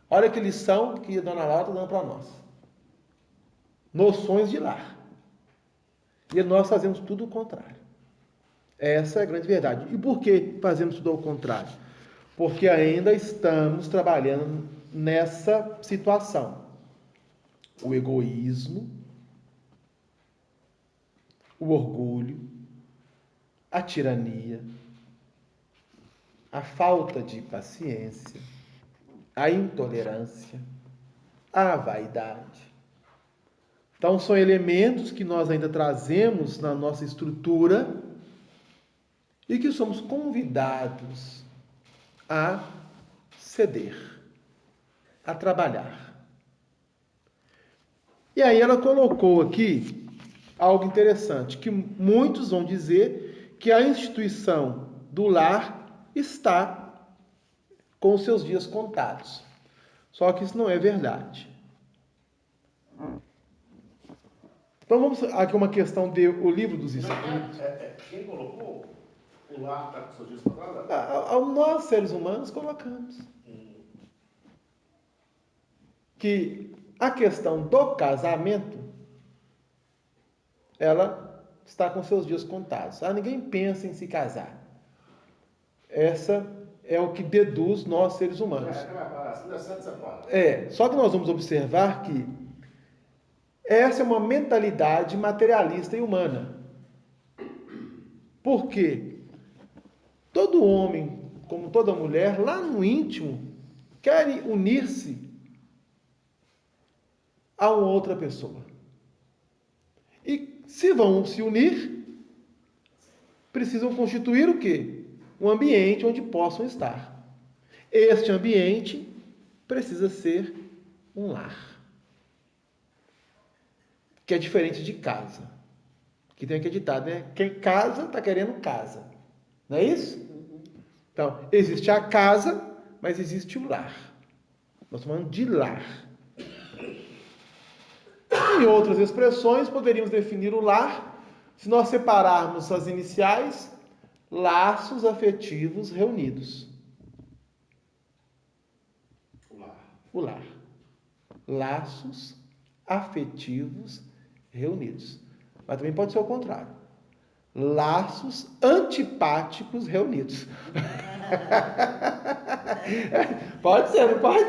Olha que lição que a Dona Laura está dando para nós. Noções de lar. E nós fazemos tudo o contrário. Essa é a grande verdade. E por que fazemos tudo ao contrário? Porque ainda estamos trabalhando nessa situação. O egoísmo, o orgulho, a tirania, a falta de paciência, a intolerância, a vaidade. Então, são elementos que nós ainda trazemos na nossa estrutura e que somos convidados a ceder, a trabalhar. E aí ela colocou aqui algo interessante, que muitos vão dizer que a instituição do lar está com os seus dias contados. Só que isso não é verdade. Então vamos aqui uma questão do Livro dos Espíritos. Quem colocou? O lar está com seus dias contados? Nós, seres humanos, colocamos que a questão do casamento, ela está com seus dias contados. Ninguém pensa em se casar. Essa é o que deduz nós, seres humanos. Só que nós vamos observar que essa é uma mentalidade materialista e humana. Por quê? Todo homem, como toda mulher, lá no íntimo, quer unir-se a uma outra pessoa. E se vão se unir, precisam constituir o quê? Um ambiente onde possam estar. Este ambiente precisa ser um lar. Que é diferente de casa. Que tem aquele ditado, né? Quem casa está querendo casa. Não é isso? Então, existe a casa, mas existe o lar. Nós estamos falando de lar. Em outras expressões, poderíamos definir o lar se nós separarmos as iniciais, laços afetivos reunidos. O lar. Laços afetivos reunidos. Mas também pode ser o contrário. Laços antipáticos reunidos. Pode ser, não pode?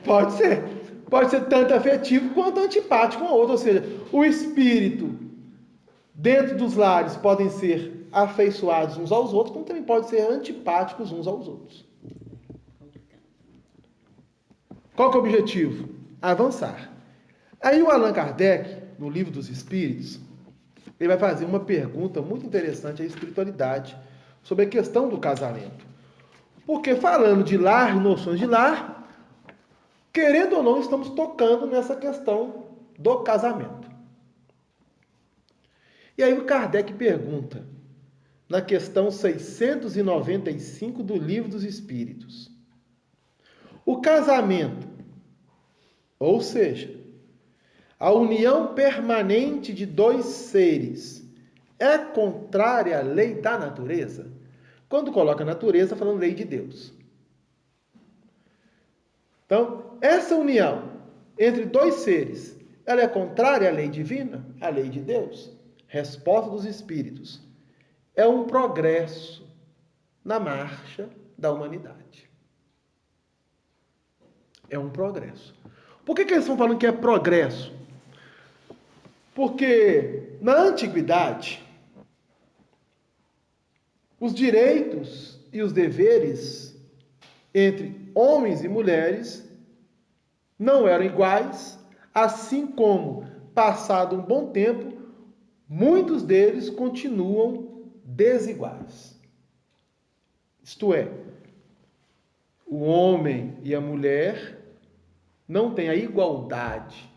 Pode ser. Pode ser tanto afetivo quanto antipático com o outro. Ou seja, o espírito dentro dos lares podem ser afeiçoados uns aos outros, como também podem ser antipáticos uns aos outros. Qual que é o objetivo? Avançar. Aí o Allan Kardec, no Livro dos Espíritos, ele vai fazer uma pergunta muito interessante à espiritualidade sobre a questão do casamento. Porque falando de lar, noções de lar, querendo ou não, estamos tocando nessa questão do casamento. E aí o Kardec pergunta, na questão 695 do Livro dos Espíritos, o casamento, ou seja, a união permanente de dois seres, é contrária à lei da natureza? Quando coloca natureza, está falando lei de Deus. Então, essa união entre dois seres, ela é contrária à lei divina, à lei de Deus? Resposta dos Espíritos. É um progresso na marcha da humanidade. É um progresso. Por que eles estão falando que é progresso? Porque na antiguidade, os direitos e os deveres entre homens e mulheres não eram iguais, assim como, passado um bom tempo, muitos deles continuam desiguais. Isto é, o homem e a mulher não têm a igualdade,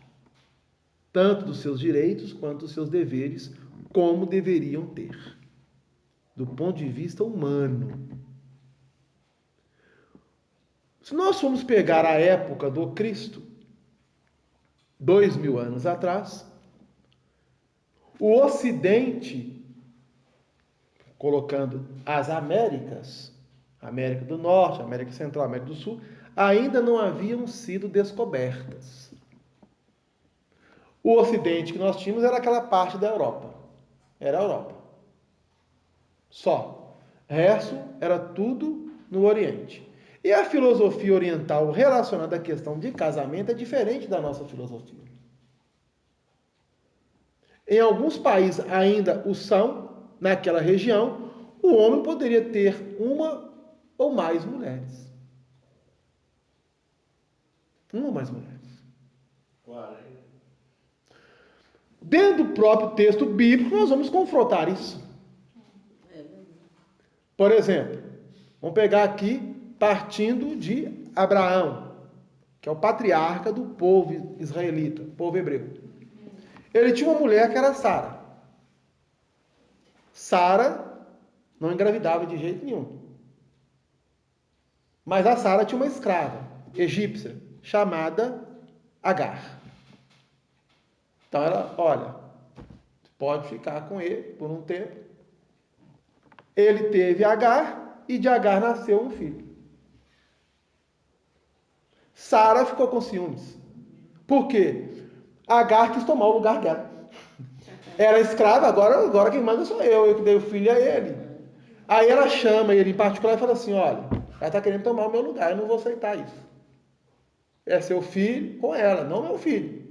tanto dos seus direitos quanto dos seus deveres, como deveriam ter, do ponto de vista humano. Se nós formos pegar a época do Cristo, 2000 anos atrás, o Ocidente, colocando as Américas, América do Norte, América Central, América do Sul, ainda não haviam sido descobertas. O Ocidente que nós tínhamos era aquela parte da Europa. Era a Europa. Só. O resto era tudo no Oriente. E a filosofia oriental relacionada à questão de casamento é diferente da nossa filosofia. Em alguns países ainda o são, naquela região, o homem poderia ter uma ou mais mulheres. Uma ou mais mulheres. Dentro do próprio texto bíblico, nós vamos confrontar isso. Por exemplo, vamos pegar aqui, partindo de Abraão, que é o patriarca do povo israelita, povo hebreu. Ele tinha uma mulher que era Sara. Sara não engravidava de jeito nenhum. Mas a Sara tinha uma escrava egípcia chamada Agar. Então ela, olha, pode ficar com ele por um tempo. Ele teve Agar e de Agar nasceu um filho. Sara ficou com ciúmes. Por quê? Agar quis tomar o lugar dela. Era escrava, agora quem manda sou eu que dei o filho a ele. Aí ela chama ele em particular e fala assim, olha, ela está querendo tomar o meu lugar, eu não vou aceitar isso. É seu filho com ela, não meu filho.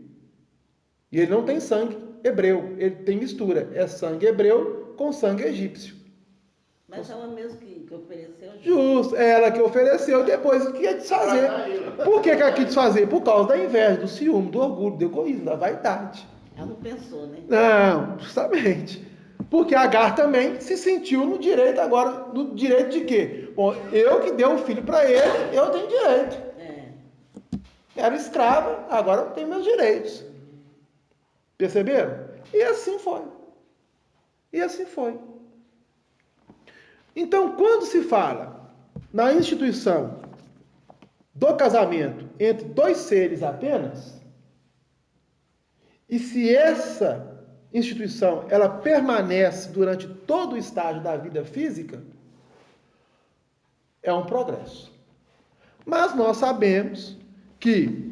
E ele não tem sangue hebreu, ele tem mistura, é sangue hebreu com sangue egípcio. Mas ela mesmo que ofereceu. Justo, ela que ofereceu, depois quis desfazer. Por que ela quis desfazer? Por causa da inveja, do ciúme, do orgulho, do egoísmo, da vaidade. Ela não pensou, né? Não, justamente. Porque Agar também se sentiu no direito agora, no direito de quê? Bom, eu que dei o filho para ele, eu tenho direito. Era escrava, agora eu tenho meus direitos. Perceberam? E assim foi. E assim foi. Então, quando se fala na instituição do casamento entre dois seres apenas, e se essa instituição ela permanece durante todo o estágio da vida física, é um progresso. Mas nós sabemos que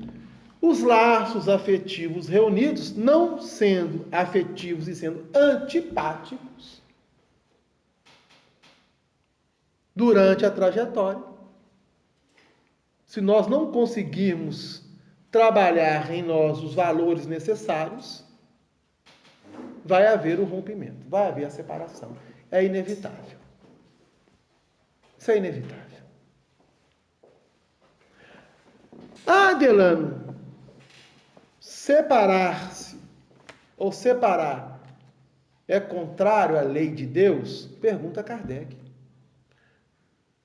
os laços afetivos reunidos, não sendo afetivos e sendo antipáticos, durante a trajetória, se nós não conseguirmos trabalhar em nós os valores necessários, vai haver o rompimento, vai haver a separação. É inevitável. Isso é inevitável. Ah, Delano, separar-se ou separar é contrário à lei de Deus? Pergunta Kardec.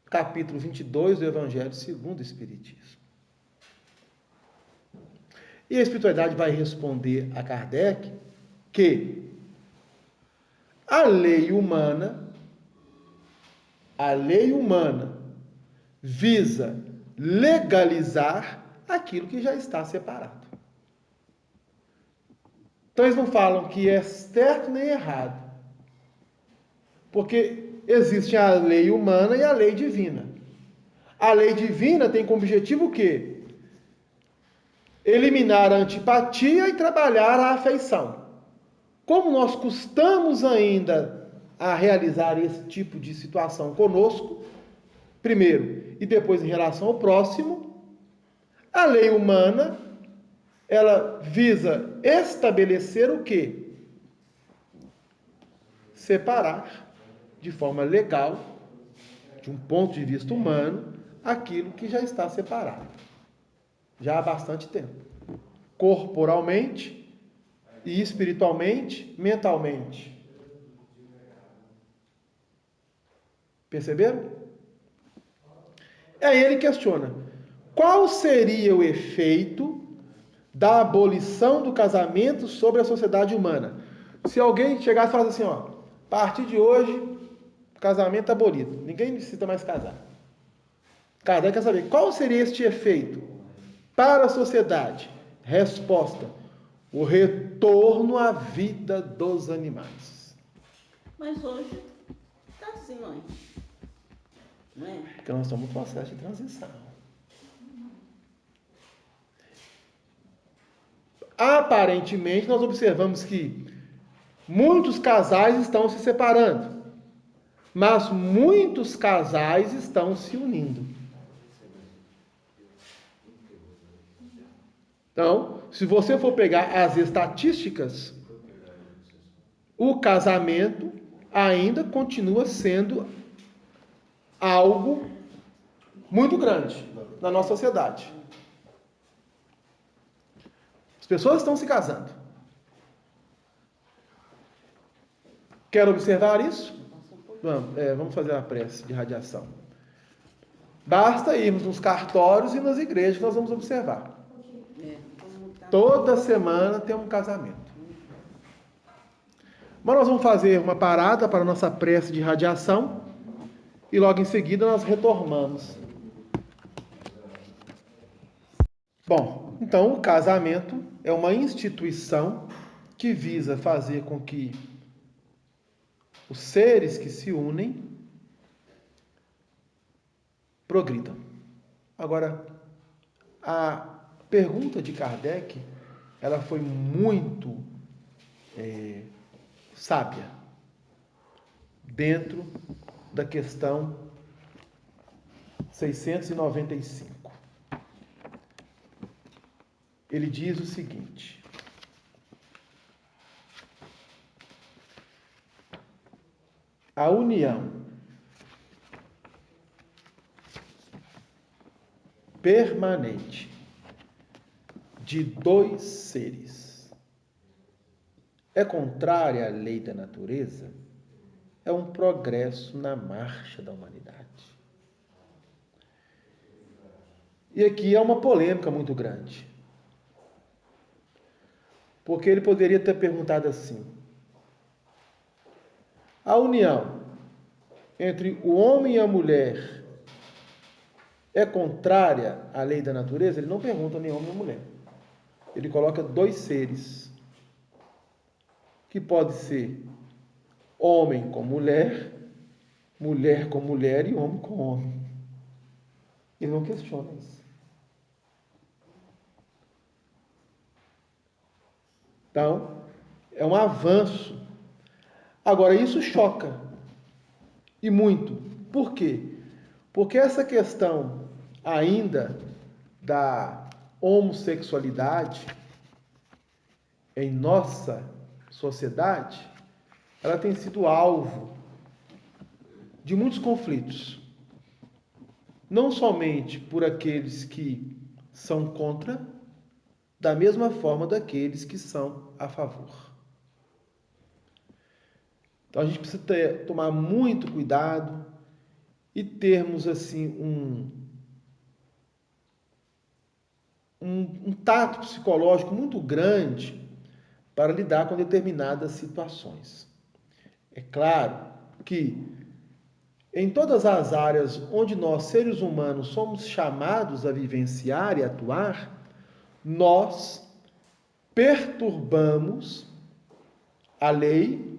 Capítulo 22 do Evangelho segundo o Espiritismo. E a espiritualidade vai responder a Kardec que a lei humana visa legalizar aquilo que já está separado. Então eles não falam que é certo nem errado. Porque existe a lei humana e a lei divina. A lei divina tem como objetivo o quê? Eliminar a antipatia e trabalhar a afeição. Como nós custamos ainda a realizar esse tipo de situação conosco, primeiro, e depois em relação ao próximo, a lei humana, ela visa estabelecer o quê? Separar de forma legal, de um ponto de vista humano, aquilo que já está separado. Já há bastante tempo. Corporalmente e espiritualmente, mentalmente. Perceberam? Aí ele questiona: qual seria o efeito da abolição do casamento sobre a sociedade humana? Se alguém chegasse e falasse assim, ó, a partir de hoje, casamento abolido, ninguém necessita mais casar. Kardec quer saber qual seria este efeito para a sociedade? Resposta: o retorno à vida dos animais. Mas hoje está assim, mãe. Não é? Porque nós estamos no processo de transição. Aparentemente, nós observamos que muitos casais estão se separando, mas muitos casais estão se unindo. Então, se você for pegar as estatísticas, o casamento ainda continua sendo algo muito grande na nossa sociedade. As pessoas estão se casando. Quer observar isso? Vamos fazer a prece de radiação. Basta irmos nos cartórios e nas igrejas que nós vamos observar. Toda semana tem um casamento. Mas nós vamos fazer uma parada para a nossa prece de radiação e logo em seguida nós retornamos. Bom, então o casamento é uma instituição que visa fazer com que os seres que se unem progridam. Agora, a pergunta de Kardec, ela foi muito sábia dentro da questão 695. Ele diz o seguinte: a união permanente de dois seres é contrária à lei da natureza, é um progresso na marcha da humanidade. E aqui é uma polêmica muito grande. Porque ele poderia ter perguntado assim: a união entre o homem e a mulher é contrária à lei da natureza? Ele não pergunta nem homem nem mulher. Ele coloca dois seres, que pode ser homem com mulher, mulher com mulher e homem com homem. Ele não questiona isso. Então, é um avanço. Agora, isso choca. E muito. Por quê? Porque essa questão ainda da homossexualidade em nossa sociedade, ela tem sido alvo de muitos conflitos. Não somente por aqueles que são contra, da mesma forma daqueles que são a favor. Então a gente precisa tomar muito cuidado e termos assim um tato psicológico muito grande para lidar com determinadas situações. É claro que em todas as áreas onde nós, seres humanos, somos chamados a vivenciar e atuar, nós perturbamos a lei,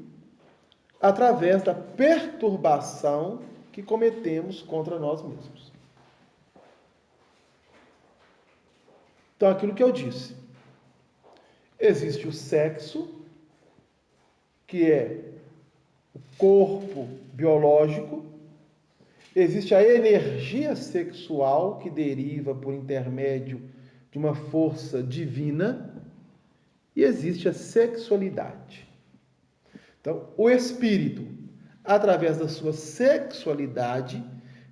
através da perturbação que cometemos contra nós mesmos. Então, aquilo que eu disse, existe o sexo, que é o corpo biológico, existe a energia sexual, que deriva por intermédio de uma força divina, e existe a sexualidade. Então, o espírito, através da sua sexualidade,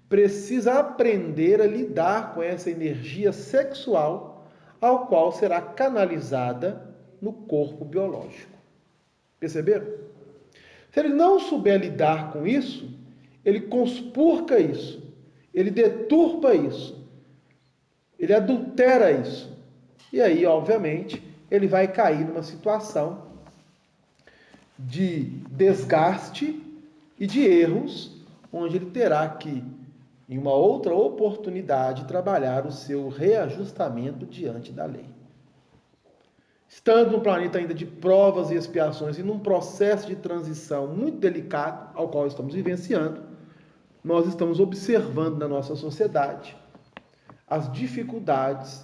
precisa aprender a lidar com essa energia sexual, ao qual será canalizada no corpo biológico. Perceberam? Se ele não souber lidar com isso, ele conspurca isso, ele deturpa isso, ele adultera isso. E aí, obviamente, ele vai cair numa situação de desgaste e de erros, onde ele terá que, em uma outra oportunidade, trabalhar o seu reajustamento diante da lei. Estando num planeta ainda de provas e expiações e num processo de transição muito delicado, ao qual estamos vivenciando, nós estamos observando na nossa sociedade as dificuldades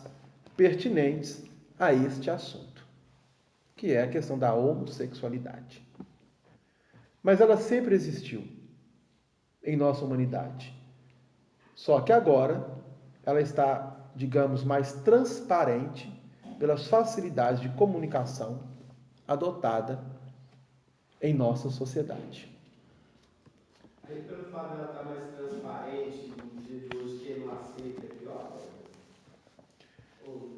pertinentes a este assunto, que é a questão da homossexualidade. Mas ela sempre existiu em nossa humanidade. Só que agora ela está, digamos, mais transparente pelas facilidades de comunicação adotada em nossa sociedade. Aí, pelo fato dela estar mais transparente no dia de hoje, quem não aceita é pior? Ou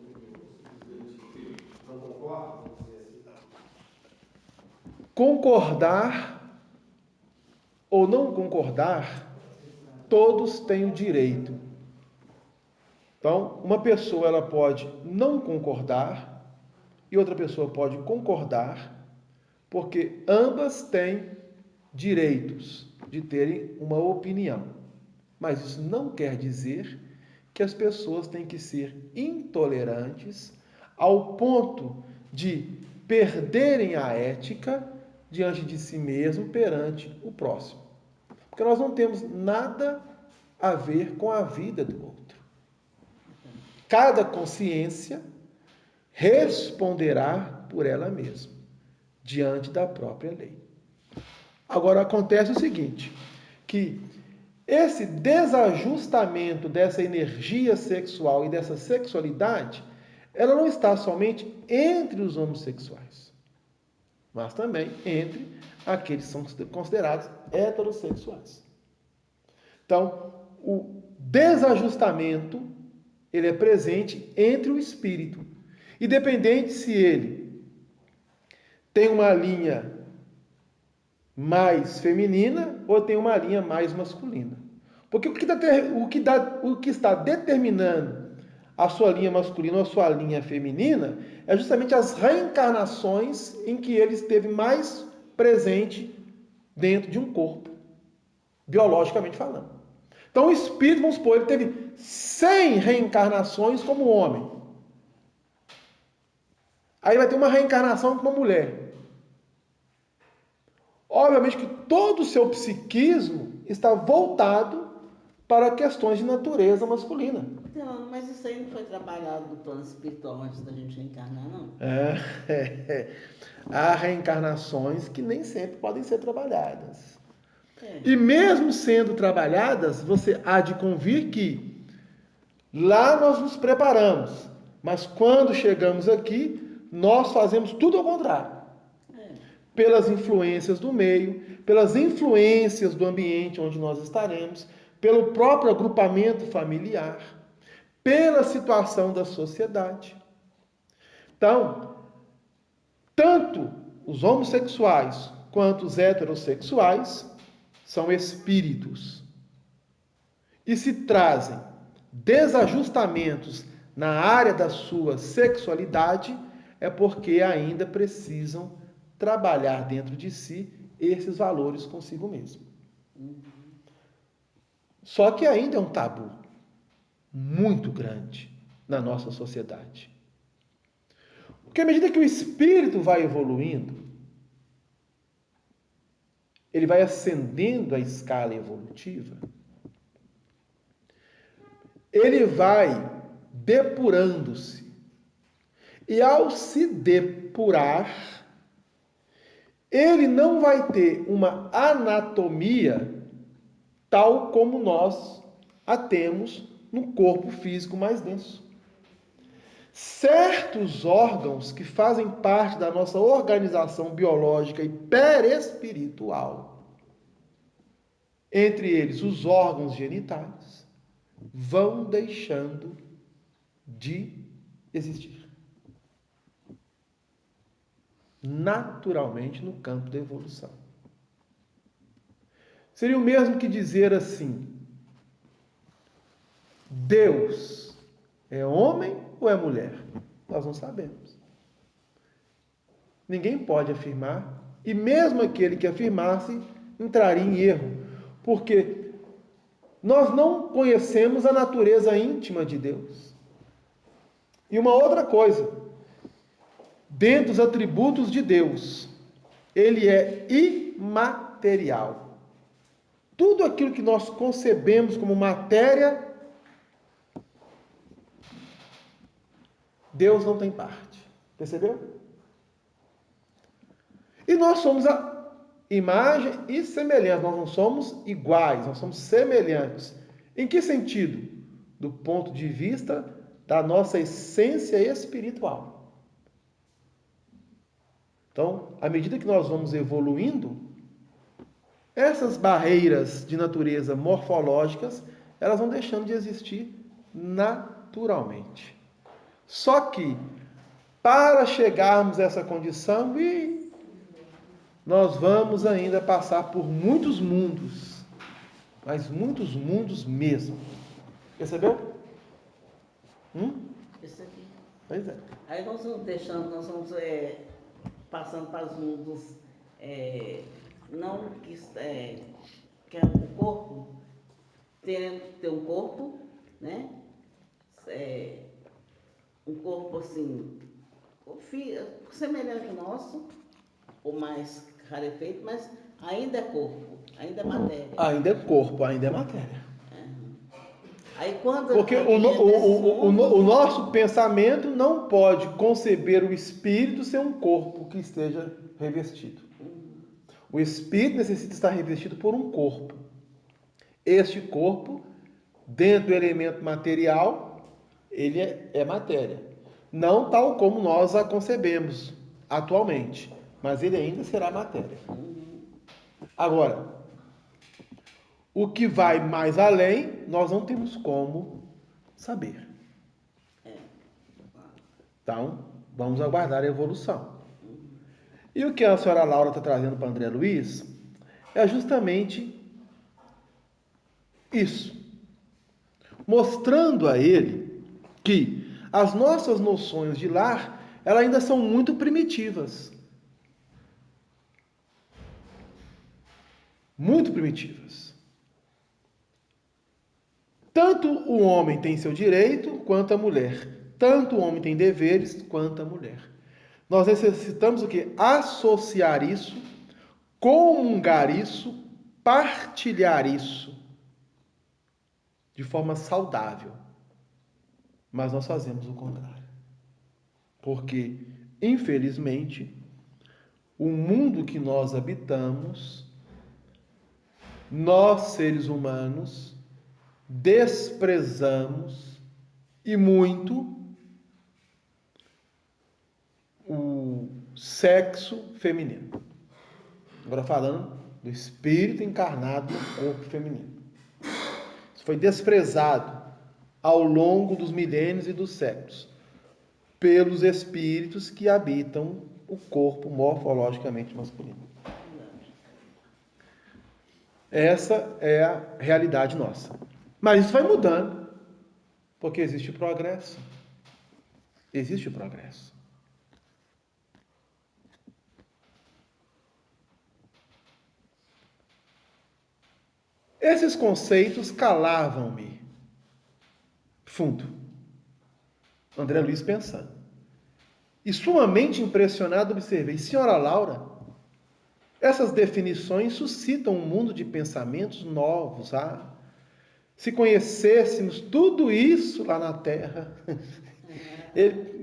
simplesmente não concorda, vamos dizer assim? Concordar ou não concordar, todos têm o direito. Então, uma pessoa ela pode não concordar e outra pessoa pode concordar, porque ambas têm direitos de terem uma opinião. Mas isso não quer dizer que as pessoas têm que ser intolerantes ao ponto de perderem a ética diante de si mesmo perante o próximo. Porque nós não temos nada a ver com a vida do outro. Cada consciência responderá por ela mesma, diante da própria lei. Agora acontece o seguinte, que esse desajustamento dessa energia sexual e dessa sexualidade, ela não está somente entre os homossexuais, mas também entre aqueles que são considerados heterossexuais. Então, o desajustamento, ele é presente entre o espírito, independente se ele tem uma linha mais feminina ou tem uma linha mais masculina. Porque o que está determinando a sua linha masculina ou a sua linha feminina é justamente as reencarnações em que ele esteve mais presente dentro de um corpo, biologicamente falando. Então o espírito, vamos supor, ele teve 100 reencarnações como homem. Aí vai ter uma reencarnação como mulher. Obviamente que todo o seu psiquismo está voltado para questões de natureza masculina. Então, mas isso aí não foi trabalhado no plano espiritual antes da gente reencarnar, não? Há reencarnações que nem sempre podem ser trabalhadas. É. E mesmo sendo trabalhadas, você há de convir que lá nós nos preparamos, mas quando chegamos aqui, nós fazemos tudo ao contrário. Pelas influências do meio, pelas influências do ambiente onde nós estaremos, pelo próprio agrupamento familiar, pela situação da sociedade. Então, tanto os homossexuais quanto os heterossexuais são espíritos e se trazem desajustamentos na área da sua sexualidade, é porque ainda precisam trabalhar dentro de si esses valores consigo mesmo. Só que ainda é um tabu muito grande na nossa sociedade. Porque à medida que o espírito vai evoluindo, ele vai ascendendo a escala evolutiva, ele vai depurando-se. E ao se depurar, ele não vai ter uma anatomia tal como nós a temos no corpo físico mais denso. Certos órgãos que fazem parte da nossa organização biológica e perespiritual, entre eles os órgãos genitais, vão deixando de existir. Naturalmente no campo da evolução. Seria o mesmo que dizer assim: Deus é homem ou é mulher? Nós não sabemos. Ninguém pode afirmar, e mesmo aquele que afirmasse entraria em erro, porque nós não conhecemos a natureza íntima de Deus. E uma outra coisa, dentro dos atributos de Deus, ele é imaterial. Tudo aquilo que nós concebemos como matéria, Deus não tem parte. Percebeu? E nós somos a imagem e semelhança. Nós não somos iguais, nós somos semelhantes. Em que sentido? Do ponto de vista da nossa essência espiritual. Então, à medida que nós vamos evoluindo, essas barreiras de natureza morfológicas, elas vão deixando de existir naturalmente. Só que, para chegarmos a essa condição, nós vamos ainda passar por muitos mundos, mas muitos mundos mesmo. Percebeu? Isso aqui. Pois é. Aí nós vamos passando para os mundos, não que é o corpo, ter um corpo, né? Um corpo assim, semelhante ao nosso, ou mais rarefeito, mas ainda é corpo, ainda é matéria. Ainda é corpo, ainda é matéria. Aí quando Porque o nosso pensamento não pode conceber o espírito sem um corpo que esteja revestido. O espírito necessita estar revestido por um corpo. Este corpo, dentro do elemento material, ele é matéria. Não tal como nós a concebemos atualmente, mas ele ainda será matéria. Agora, o que vai mais além, nós não temos como saber. Então, vamos aguardar a evolução. E o que a senhora Laura está trazendo para André Luiz é justamente isso. Mostrando a ele que as nossas noções de lar, elas ainda são muito primitivas. Muito primitivas. Tanto o homem tem seu direito, quanto a mulher. Tanto o homem tem deveres, quanto a mulher. Nós necessitamos o quê? Associar isso, comungar isso, partilhar isso, de forma saudável. Mas nós fazemos o contrário. Porque, infelizmente, o mundo que nós habitamos, nós, seres humanos, desprezamos e muito o sexo feminino. Agora falando do espírito encarnado no corpo feminino. Isso foi desprezado ao longo dos milênios e dos séculos pelos espíritos que habitam o corpo morfologicamente masculino. Essa é a realidade nossa. Mas isso vai mudando, porque existe o progresso. Existe o progresso. Esses conceitos calavam-me fundo. André Luiz pensando. E sumamente impressionado, observei: senhora Laura, Essas definições suscitam um mundo de pensamentos novos. Se conhecêssemos tudo isso lá na Terra, ele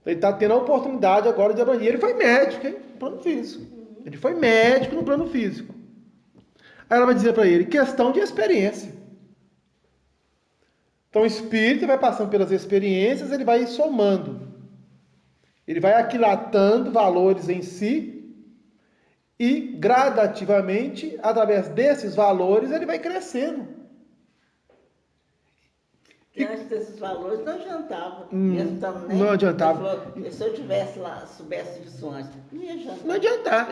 está tendo a oportunidade agora de abranger. Ele foi médico, hein, no plano físico. Ele foi médico no plano físico. Aí ela vai dizer para ele, questão de experiência. Então o espírito vai passando pelas experiências, ele vai somando. Ele vai aquilatando valores em si e gradativamente, através desses valores, ele vai crescendo. E antes desses valores não adiantava. Não adiantava. Ele falou, se eu tivesse lá, soubesse disso antes, não ia adiantar. Não adiantava.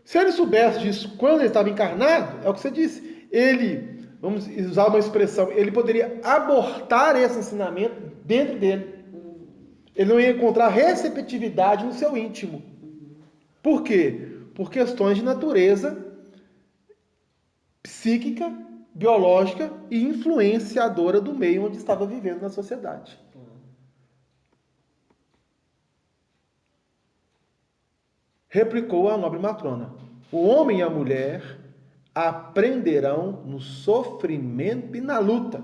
Se ele soubesse disso quando ele estava encarnado, é o que você disse, ele, vamos usar uma expressão, ele poderia abortar esse ensinamento dentro dele. Ele não ia encontrar receptividade no seu íntimo. Por quê? Por questões de natureza psíquica, biológica e influenciadora do meio onde estava vivendo na sociedade. Replicou a nobre matrona: o homem e a mulher aprenderão no sofrimento e na luta.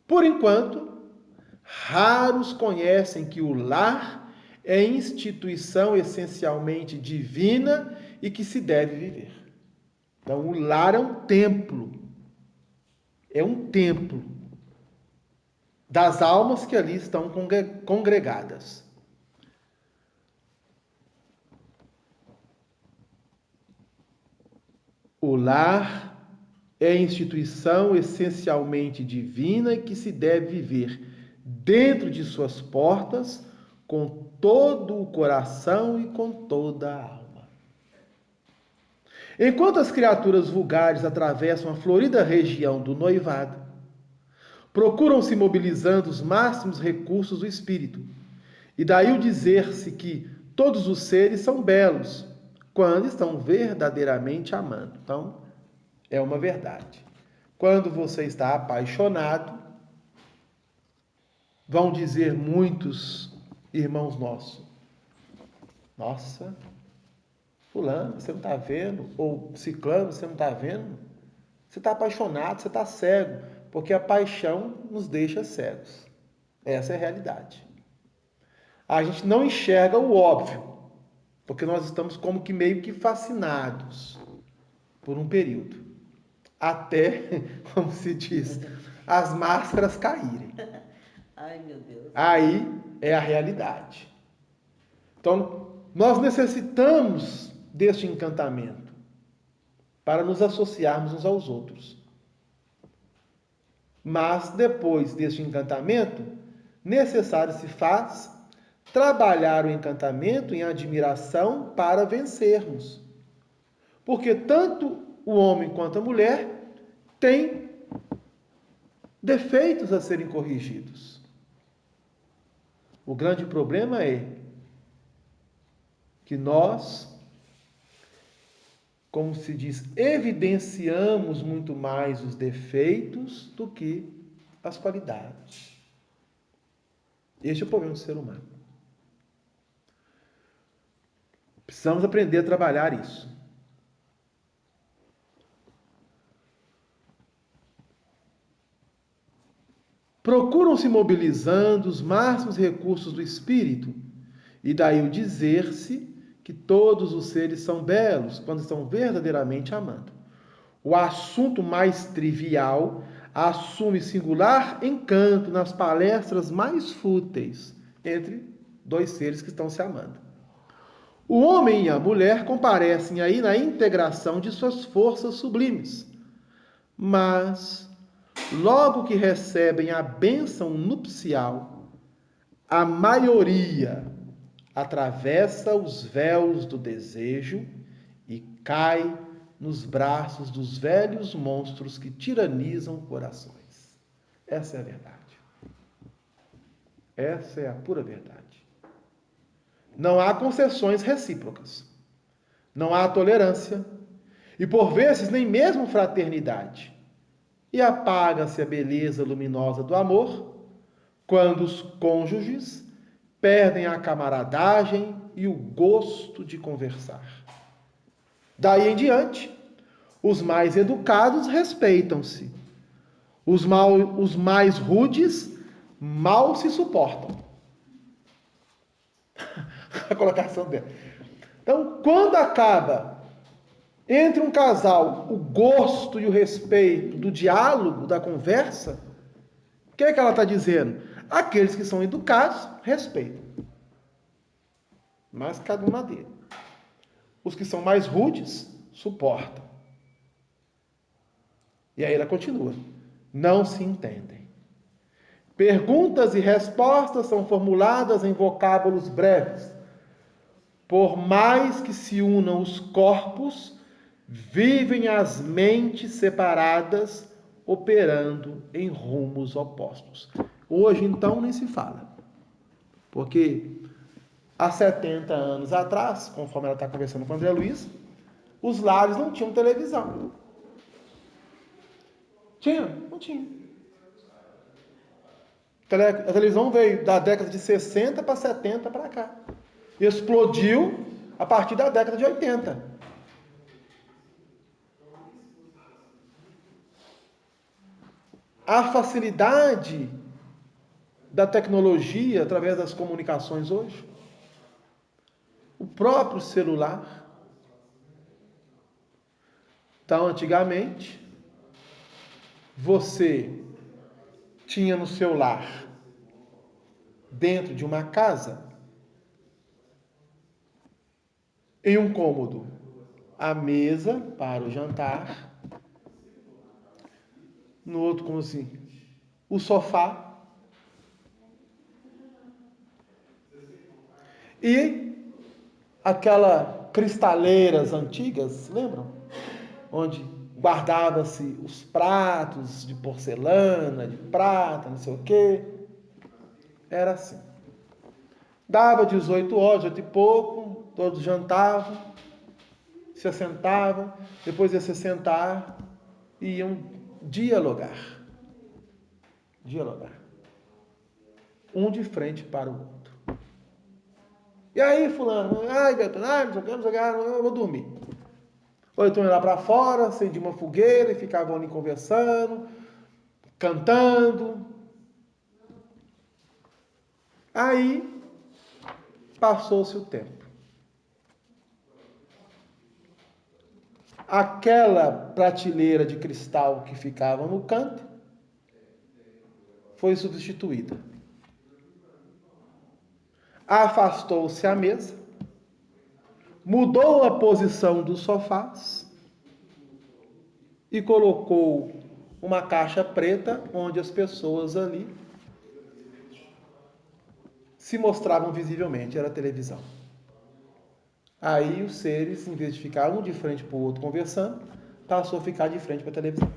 Por enquanto, raros conhecem que o lar é instituição essencialmente divina e que se deve viver. Então, o lar é um templo. É um templo das almas que ali estão congregadas. O lar é instituição essencialmente divina e que se deve viver dentro de suas portas com todo o coração e com toda a alma. Enquanto as criaturas vulgares atravessam a florida região do noivado, procuram se mobilizando os máximos recursos do espírito, e daí o dizer-se que todos os seres são belos, quando estão verdadeiramente amando. Então, é uma verdade. Quando você está apaixonado, vão dizer muitos irmãos nossos: nossa, fulano, você não está vendo? Ou ciclano, você não está vendo? Você está apaixonado, você está cego, porque a paixão nos deixa cegos. Essa é a realidade. A gente não enxerga o óbvio, porque nós estamos como que meio que fascinados por um período. Até, como se diz, as máscaras caírem. Ai, meu Deus. Aí é a realidade. Então, nós necessitamos deste encantamento para nos associarmos uns aos outros. Mas, depois deste encantamento, necessário se faz trabalhar o encantamento em admiração para vencermos. Porque tanto o homem quanto a mulher têm defeitos a serem corrigidos. O grande problema é que nós, como se diz, evidenciamos muito mais os defeitos do que as qualidades. Este é o problema do ser humano. Precisamos aprender a trabalhar isso. Procuram se mobilizando os máximos recursos do espírito, e daí o dizer-se que todos os seres são belos quando estão verdadeiramente amando. O assunto mais trivial assume singular encanto nas palestras mais fúteis entre dois seres que estão se amando. O homem e a mulher comparecem aí na integração de suas forças sublimes, mas logo que recebem a bênção nupcial, a maioria atravessa os véus do desejo e cai nos braços dos velhos monstros que tiranizam corações. Essa é a verdade. Essa é a pura verdade. Não há concessões recíprocas. Não há tolerância. E por vezes nem mesmo fraternidade. E apaga-se a beleza luminosa do amor quando os cônjuges perdem a camaradagem e o gosto de conversar. Daí em diante, os mais educados respeitam-se. Os mais rudes mal se suportam. A colocação dela. Então, quando acaba entre um casal o gosto e o respeito do diálogo, da conversa, o que é que ela está dizendo? Aqueles que são educados, respeitam. Mas cada um na dele. Os que são mais rudes, suportam. E aí ela continua. Não se entendem. Perguntas e respostas são formuladas em vocábulos breves. Por mais que se unam os corpos, vivem as mentes separadas, operando em rumos opostos. Hoje, então, nem se fala. Porque há 70 anos atrás, conforme ela está conversando com o André Luiz, os lares não tinham televisão. Tinha? Não tinha. A televisão veio da década de 60 para 70 para cá. Explodiu a partir da década de 80. A facilidade da tecnologia através das comunicações hoje, o próprio celular. Então, antigamente, você tinha no seu lar, dentro de uma casa, em um cômodo, a mesa para o jantar, no outro, como assim, o sofá, e aquelas cristaleiras antigas, lembram? Onde guardava-se os pratos de porcelana, de prata, não sei o quê. Era assim. Dava 18 horas, 18 e pouco, todos jantavam, se assentavam, depois ia se sentar e iam dialogar. Dialogar. Um de frente para o outro. E aí, fulano, ai, Betânia, não sei o que, eu vou dormir. Ou então ia lá para fora, acendia uma fogueira e ficavam ali conversando, cantando. Aí, passou-se o tempo. Aquela prateleira de cristal que ficava no canto foi substituída. Afastou-se a mesa, mudou a posição dos sofás e colocou uma caixa preta onde as pessoas ali se mostravam visivelmente, era a televisão. Aí os seres, em vez de ficar um de frente para o outro conversando, passou a ficar de frente para a televisão.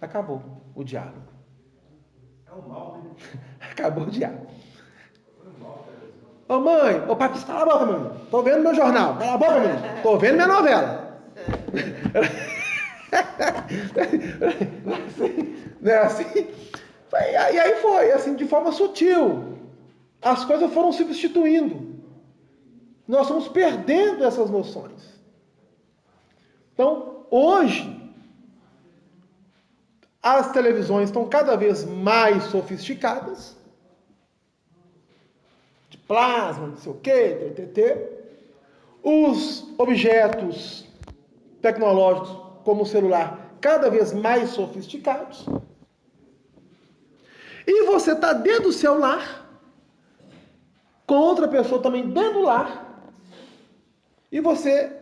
Acabou o diálogo. É um mal, né? Acabou o diálogo. Ô mãe, ô papai, cala a boca, mãe. Tô vendo meu jornal. Cala a boca, mãe. Tô vendo minha novela. Não é assim? E aí foi, assim, de forma sutil. As coisas foram substituindo. Nós estamos perdendo essas noções. Então, hoje, as televisões estão cada vez mais sofisticadas, de plasma, não sei o quê, os objetos tecnológicos, como o celular, cada vez mais sofisticados. E você está dentro do seu lar, com outra pessoa também dentro do lar, e você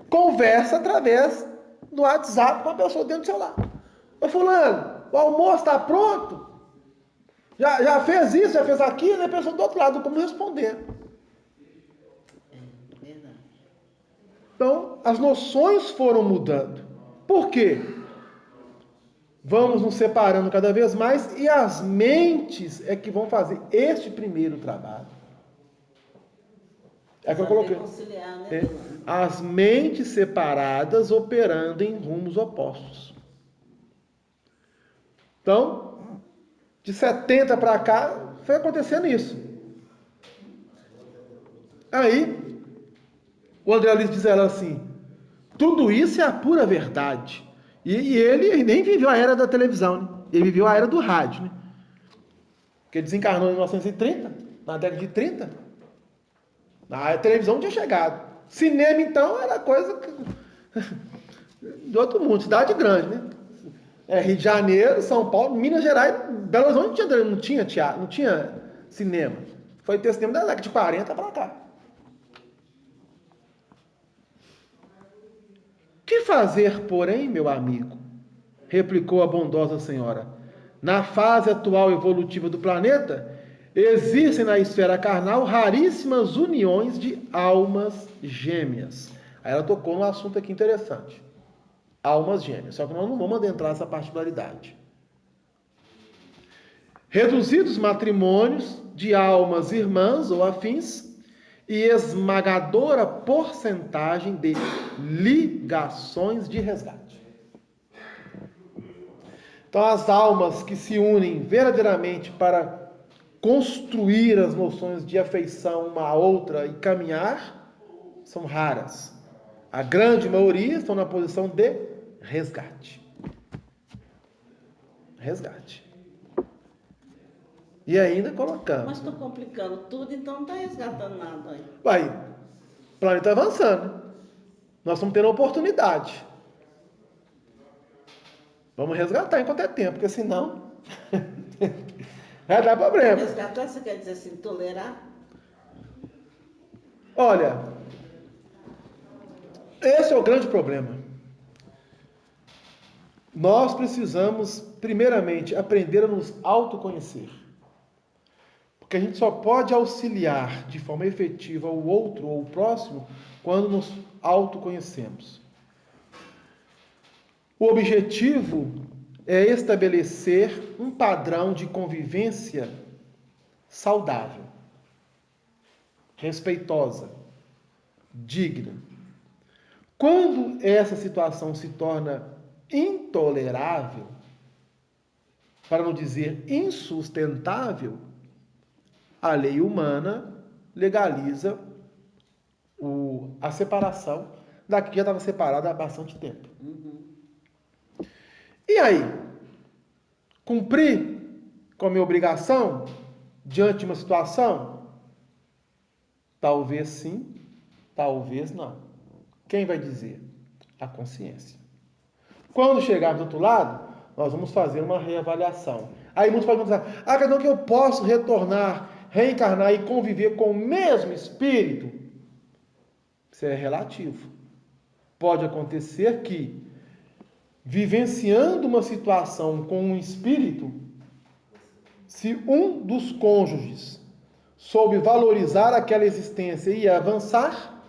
conversa através do WhatsApp com a pessoa dentro do seu lar. Ô fulano, o almoço está pronto? Já fez isso, já fez aquilo, e a pessoa do outro lado, como responder. Verdade. Então, as noções foram mudando. Por quê? Vamos nos separando cada vez mais e as mentes é que vão fazer este primeiro trabalho. É que eu coloquei. Conciliar, né? As mentes separadas operando em rumos opostos. Então, de 70 para cá, foi acontecendo isso. Aí, o André Luiz diz a ela assim, tudo isso é a pura verdade. E ele nem viveu a era da televisão, né? Ele viveu a era do rádio, né? Porque ele desencarnou em 1930, na década de 30. A televisão não tinha chegado. Cinema, então, era coisa de outro mundo, cidade grande, né? Rio de Janeiro, São Paulo, Minas Gerais, Belo Horizonte não tinha teatro, não tinha cinema. Foi ter cinema da década de 40 para cá. Que fazer, porém, meu amigo? Replicou a bondosa senhora. Na fase atual evolutiva do planeta, existem na esfera carnal raríssimas uniões de almas gêmeas. Aí ela tocou num assunto aqui interessante. Almas gêmeas. Só que nós não vamos adentrar essa particularidade. Reduzidos matrimônios de almas irmãs ou afins e esmagadora porcentagem de ligações de resgate. Então, as almas que se unem verdadeiramente para construir as noções de afeição uma à outra e caminhar são raras. A grande maioria estão na posição de resgate. Resgate. E ainda colocando. Mas estou complicando tudo, então não está resgatando nada aí. Vai, o planeta avançando. Nós estamos tendo oportunidade. Vamos resgatar enquanto é tempo, porque senão vai dar problema. Resgatar, você quer dizer assim, tolerar? Olha, esse é o grande problema. Nós precisamos, primeiramente, aprender a nos autoconhecer. Porque a gente só pode auxiliar de forma efetiva o outro ou o próximo quando nos autoconhecemos. O objetivo é estabelecer um padrão de convivência saudável, respeitosa, digna. Quando essa situação se torna intolerável, para não dizer insustentável, a lei humana legaliza a separação daqui que já estava separada há bastante tempo. E aí? Cumprir com a minha obrigação diante de uma situação? Talvez sim, talvez não. Quem vai dizer? A consciência. Quando chegarmos do outro lado, nós vamos fazer uma reavaliação. Aí muitos podem pensar, quer dizer que eu posso retornar, reencarnar e conviver com o mesmo espírito? Isso é relativo. Pode acontecer que, vivenciando uma situação com um espírito, se um dos cônjuges soube valorizar aquela existência e avançar,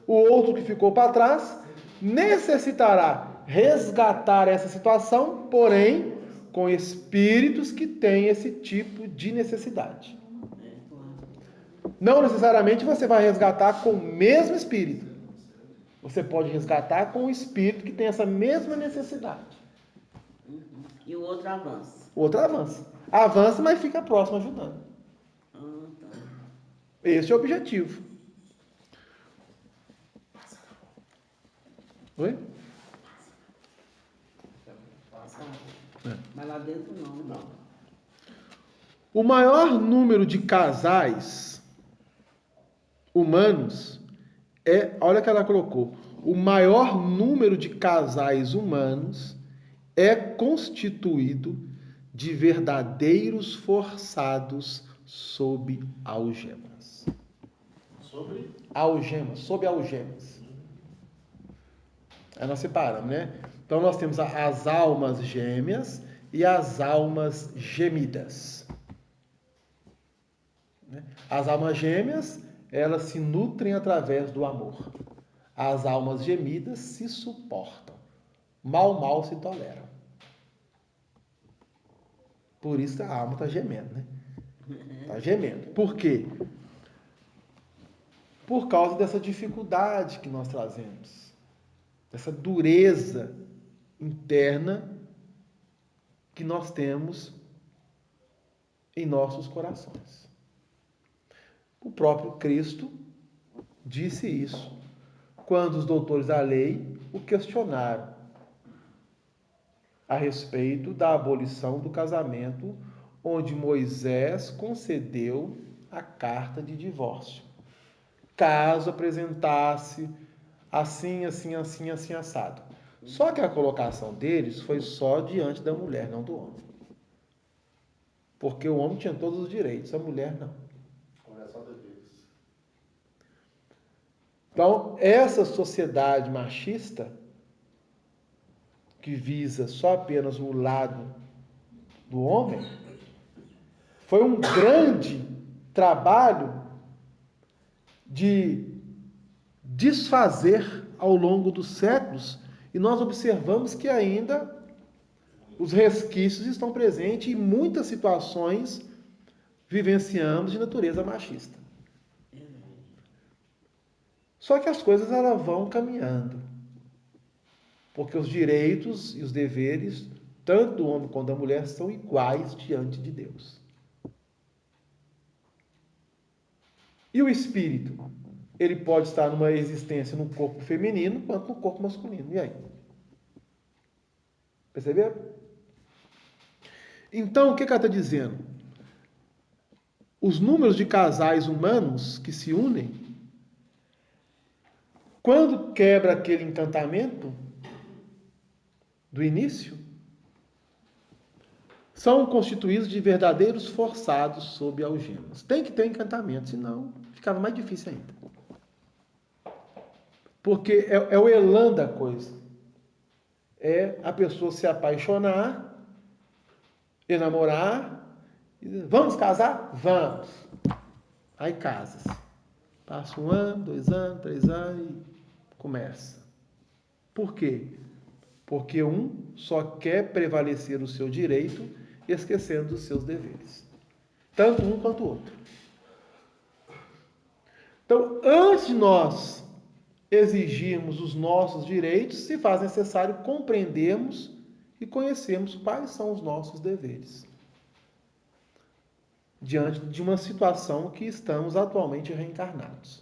o outro que ficou para trás necessitará resgatar essa situação, porém com espíritos que têm esse tipo de necessidade. Não necessariamente você vai resgatar com o mesmo espírito. Você pode resgatar com o espírito que tem essa mesma necessidade. E o outro avança. O outro avança. Avança, mas fica próximo ajudando. Tá. Esse é o objetivo. Oi? Mas lá dentro não. O maior número de casais humanos olha o que ela colocou, o maior número de casais humanos é constituído de verdadeiros forçados sob algemas. Sobre? Algemas, sob algemas. Aí nós separamos, né? Então nós temos as almas gêmeas e as almas gemidas. As almas gêmeas, elas se nutrem através do amor. As almas gemidas se suportam. Mal se toleram. Por isso a alma está gemendo, né? Está gemendo. Por quê? Por causa dessa dificuldade que nós trazemos. Dessa dureza interna que nós temos em nossos corações. O próprio Cristo disse isso quando os doutores da lei o questionaram a respeito da abolição do casamento, onde Moisés concedeu a carta de divórcio. Caso apresentasse assim, assim, assim, assim, assado. Só que a colocação deles foi só diante da mulher, não do homem. Porque o homem tinha todos os direitos, a mulher não. Olha só deveres. Então, essa sociedade machista, que visa só apenas o lado do homem, foi um grande trabalho de desfazer ao longo dos séculos, e nós observamos que ainda os resquícios estão presentes e muitas situações vivenciamos de natureza machista. Só que as coisas elas vão caminhando, porque os direitos e os deveres, tanto do homem quanto da mulher, são iguais diante de Deus. E o espírito? Ele pode estar numa existência no corpo feminino quanto no corpo masculino. E aí? Perceberam? Então, o que ela está dizendo? Os números de casais humanos que se unem, quando quebra aquele encantamento do início, são constituídos de verdadeiros forçados sob algemas. Tem que ter encantamento, senão ficava mais difícil ainda. Porque é o elan da coisa. É a pessoa se apaixonar, enamorar, vamos casar? Vamos. Aí casa-se. Passa 1 ano, 2 anos, 3 anos e começa. Por quê? Porque um só quer prevalecer o seu direito, esquecendo dos seus deveres. Tanto um quanto o outro. Então, antes de nós exigirmos os nossos direitos, se faz necessário compreendermos e conhecermos quais são os nossos deveres. Diante de uma situação que estamos atualmente reencarnados.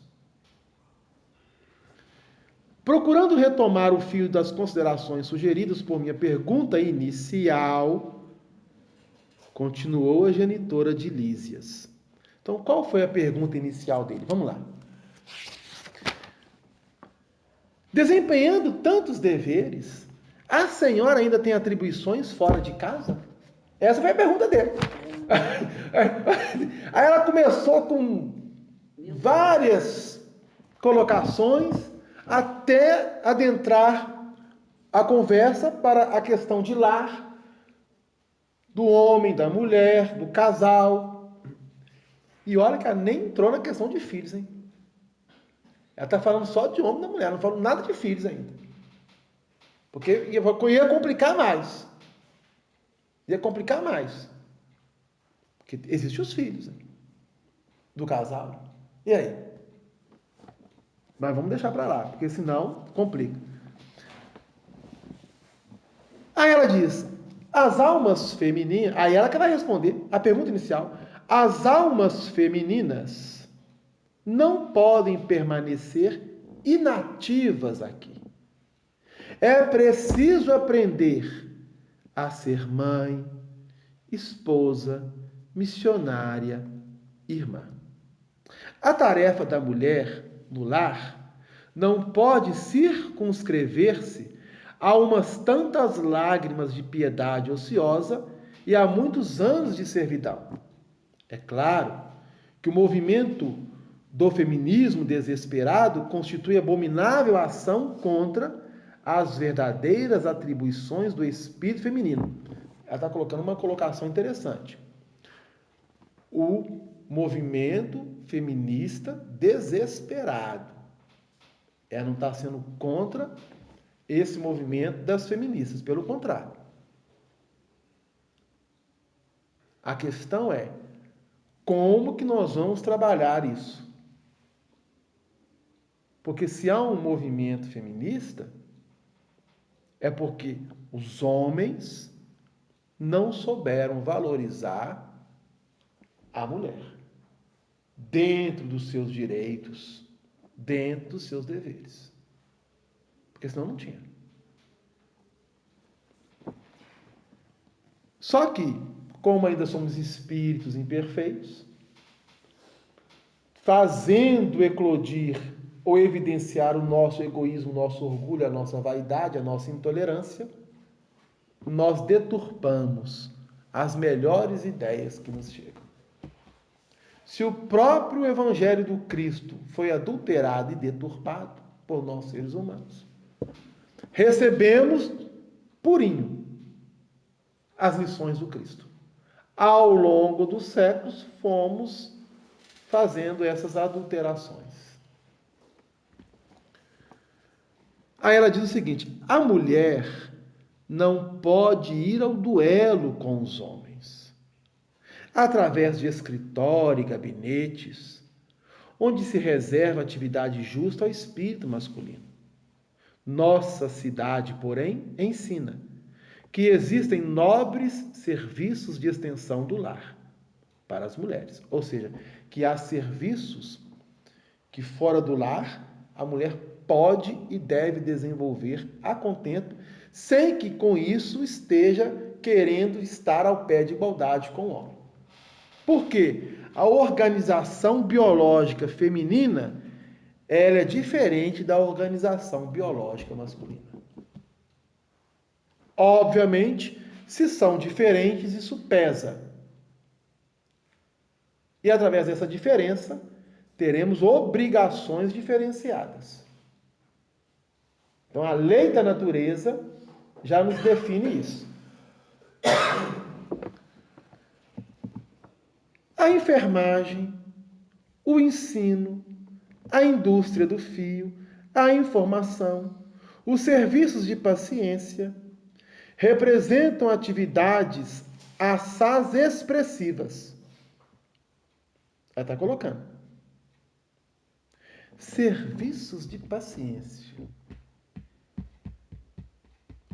Procurando retomar o fio das considerações sugeridas por minha pergunta inicial, continuou a genitora de Lísias. Então, qual foi a pergunta inicial dele? Vamos lá. Desempenhando tantos deveres, a senhora ainda tem atribuições fora de casa? Essa foi a pergunta dele. Aí ela começou com várias colocações até adentrar a conversa para a questão de lar, do homem, da mulher, do casal. E olha que ela nem entrou na questão de filhos, hein? Ela está falando só de homem e da mulher, não falou nada de filhos ainda. Porque ia complicar mais. Ia complicar mais. Porque existem os filhos, né? Do casal. E aí? Mas vamos deixar para lá, porque senão complica. Aí ela diz, as almas femininas... Aí ela que vai responder a pergunta inicial. As almas femininas não podem permanecer inativas aqui. É preciso aprender a ser mãe, esposa, missionária, irmã. A tarefa da mulher no lar não pode circunscrever-se a umas tantas lágrimas de piedade ociosa e a muitos anos de servidão. É claro que o movimento do feminismo desesperado constitui abominável ação contra as verdadeiras atribuições do espírito feminino. Ela está colocando uma colocação interessante. O movimento feminista desesperado. Ela não está sendo contra esse movimento das feministas, pelo contrário. A questão é como que nós vamos trabalhar isso? Porque se há um movimento feminista, é porque os homens não souberam valorizar a mulher dentro dos seus direitos, dentro dos seus deveres. Porque senão não tinha. Só que, como ainda somos espíritos imperfeitos, fazendo eclodir ou evidenciar o nosso egoísmo, o nosso orgulho, a nossa vaidade, a nossa intolerância, nós deturpamos as melhores ideias que nos chegam. Se o próprio Evangelho do Cristo foi adulterado e deturpado por nós seres humanos, recebemos purinho as lições do Cristo. Ao longo dos séculos, fomos fazendo essas adulterações. Aí ela diz o seguinte: a mulher não pode ir ao duelo com os homens, através de escritório e gabinetes, onde se reserva atividade justa ao espírito masculino. Nossa cidade, porém, ensina que existem nobres serviços de extensão do lar para as mulheres. Ou seja, que há serviços que fora do lar a mulher pode e deve desenvolver a contento, sem que com isso esteja querendo estar ao pé de igualdade com o homem. Por quê? A organização biológica feminina, ela é diferente da organização biológica masculina. Obviamente, se são diferentes, isso pesa. E através dessa diferença, teremos obrigações diferenciadas. Então, a lei da natureza já nos define isso. A enfermagem, o ensino, a indústria do fio, a informação, os serviços de paciência, representam atividades assaz expressivas. Ela está colocando. Serviços de paciência.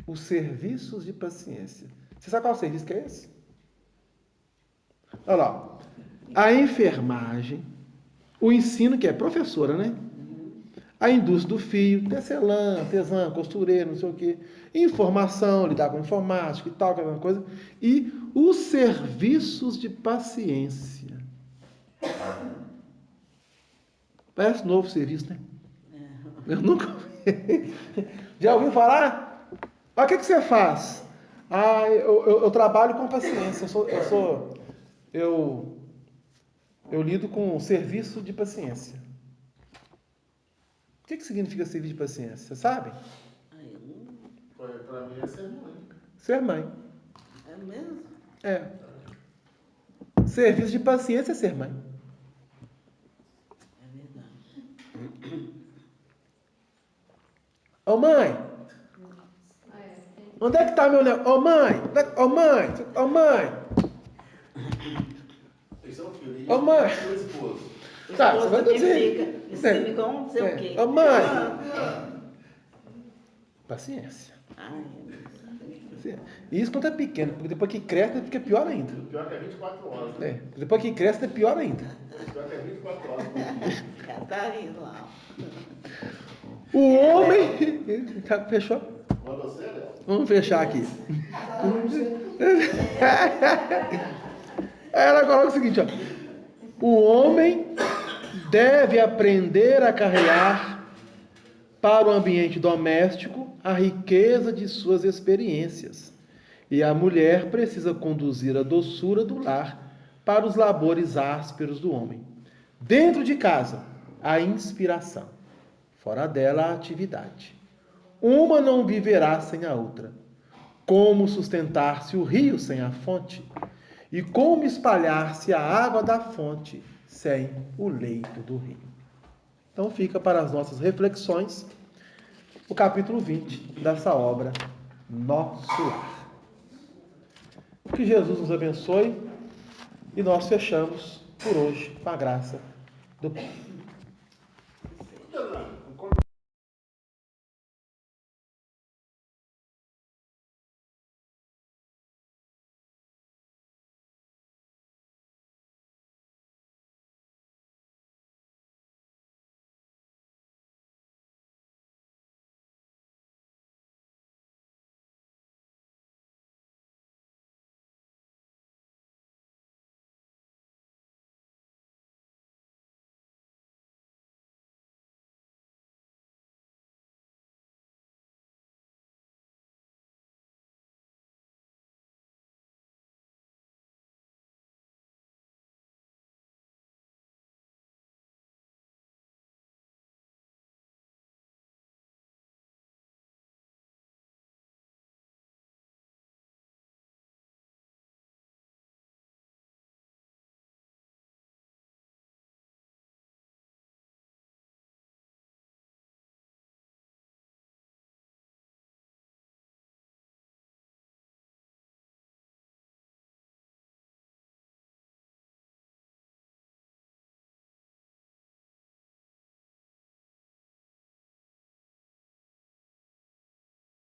Os serviços de paciência. Você sabe qual serviço que é esse? Olha lá. A enfermagem, o ensino, que é professora, né? A indústria do fio, tecelã, artesã, costureiro, não sei o quê. Informação, lidar com informática e tal, aquela coisa. E os serviços de paciência. Parece um novo serviço, né? Eu nunca vi. Já ouviu falar? Ah, o que você faz? Ah, eu trabalho com paciência. Eu lido com serviço de paciência. O que significa serviço de paciência? Você sabe? Para mim é ser mãe. Ser mãe. É mesmo? É. Serviço de paciência é ser mãe. É verdade. Ô mãe! Onde é que está meu negócio? Ô mãe! Ô mãe! Ô mãe! Esse é o filho. Ô mãe! Seu esposo. Tá, você vai dizer. Você com não sei o quê. Ô mãe! Paciência. Ai, E isso quando é pequeno, porque depois que cresce fica pior ainda. O pior que é 24 horas. Né? Depois que cresce é pior ainda. O pior que é 24 horas. ela tá rindo lá. O homem... Fechou? Manda você, Léo? Vamos fechar aqui. Ela coloca o seguinte, ó. O homem deve aprender a carregar para o ambiente doméstico a riqueza de suas experiências. E a mulher precisa conduzir a doçura do lar para os labores ásperos do homem. Dentro de casa, a inspiração. Fora dela, a atividade. Uma não viverá sem a outra. Como sustentar-se o rio sem a fonte? E como espalhar-se a água da fonte sem o leito do rio? Então fica para as nossas reflexões o capítulo 20 dessa obra, Nosso Lar. Que Jesus nos abençoe e nós fechamos por hoje com a graça do Pai.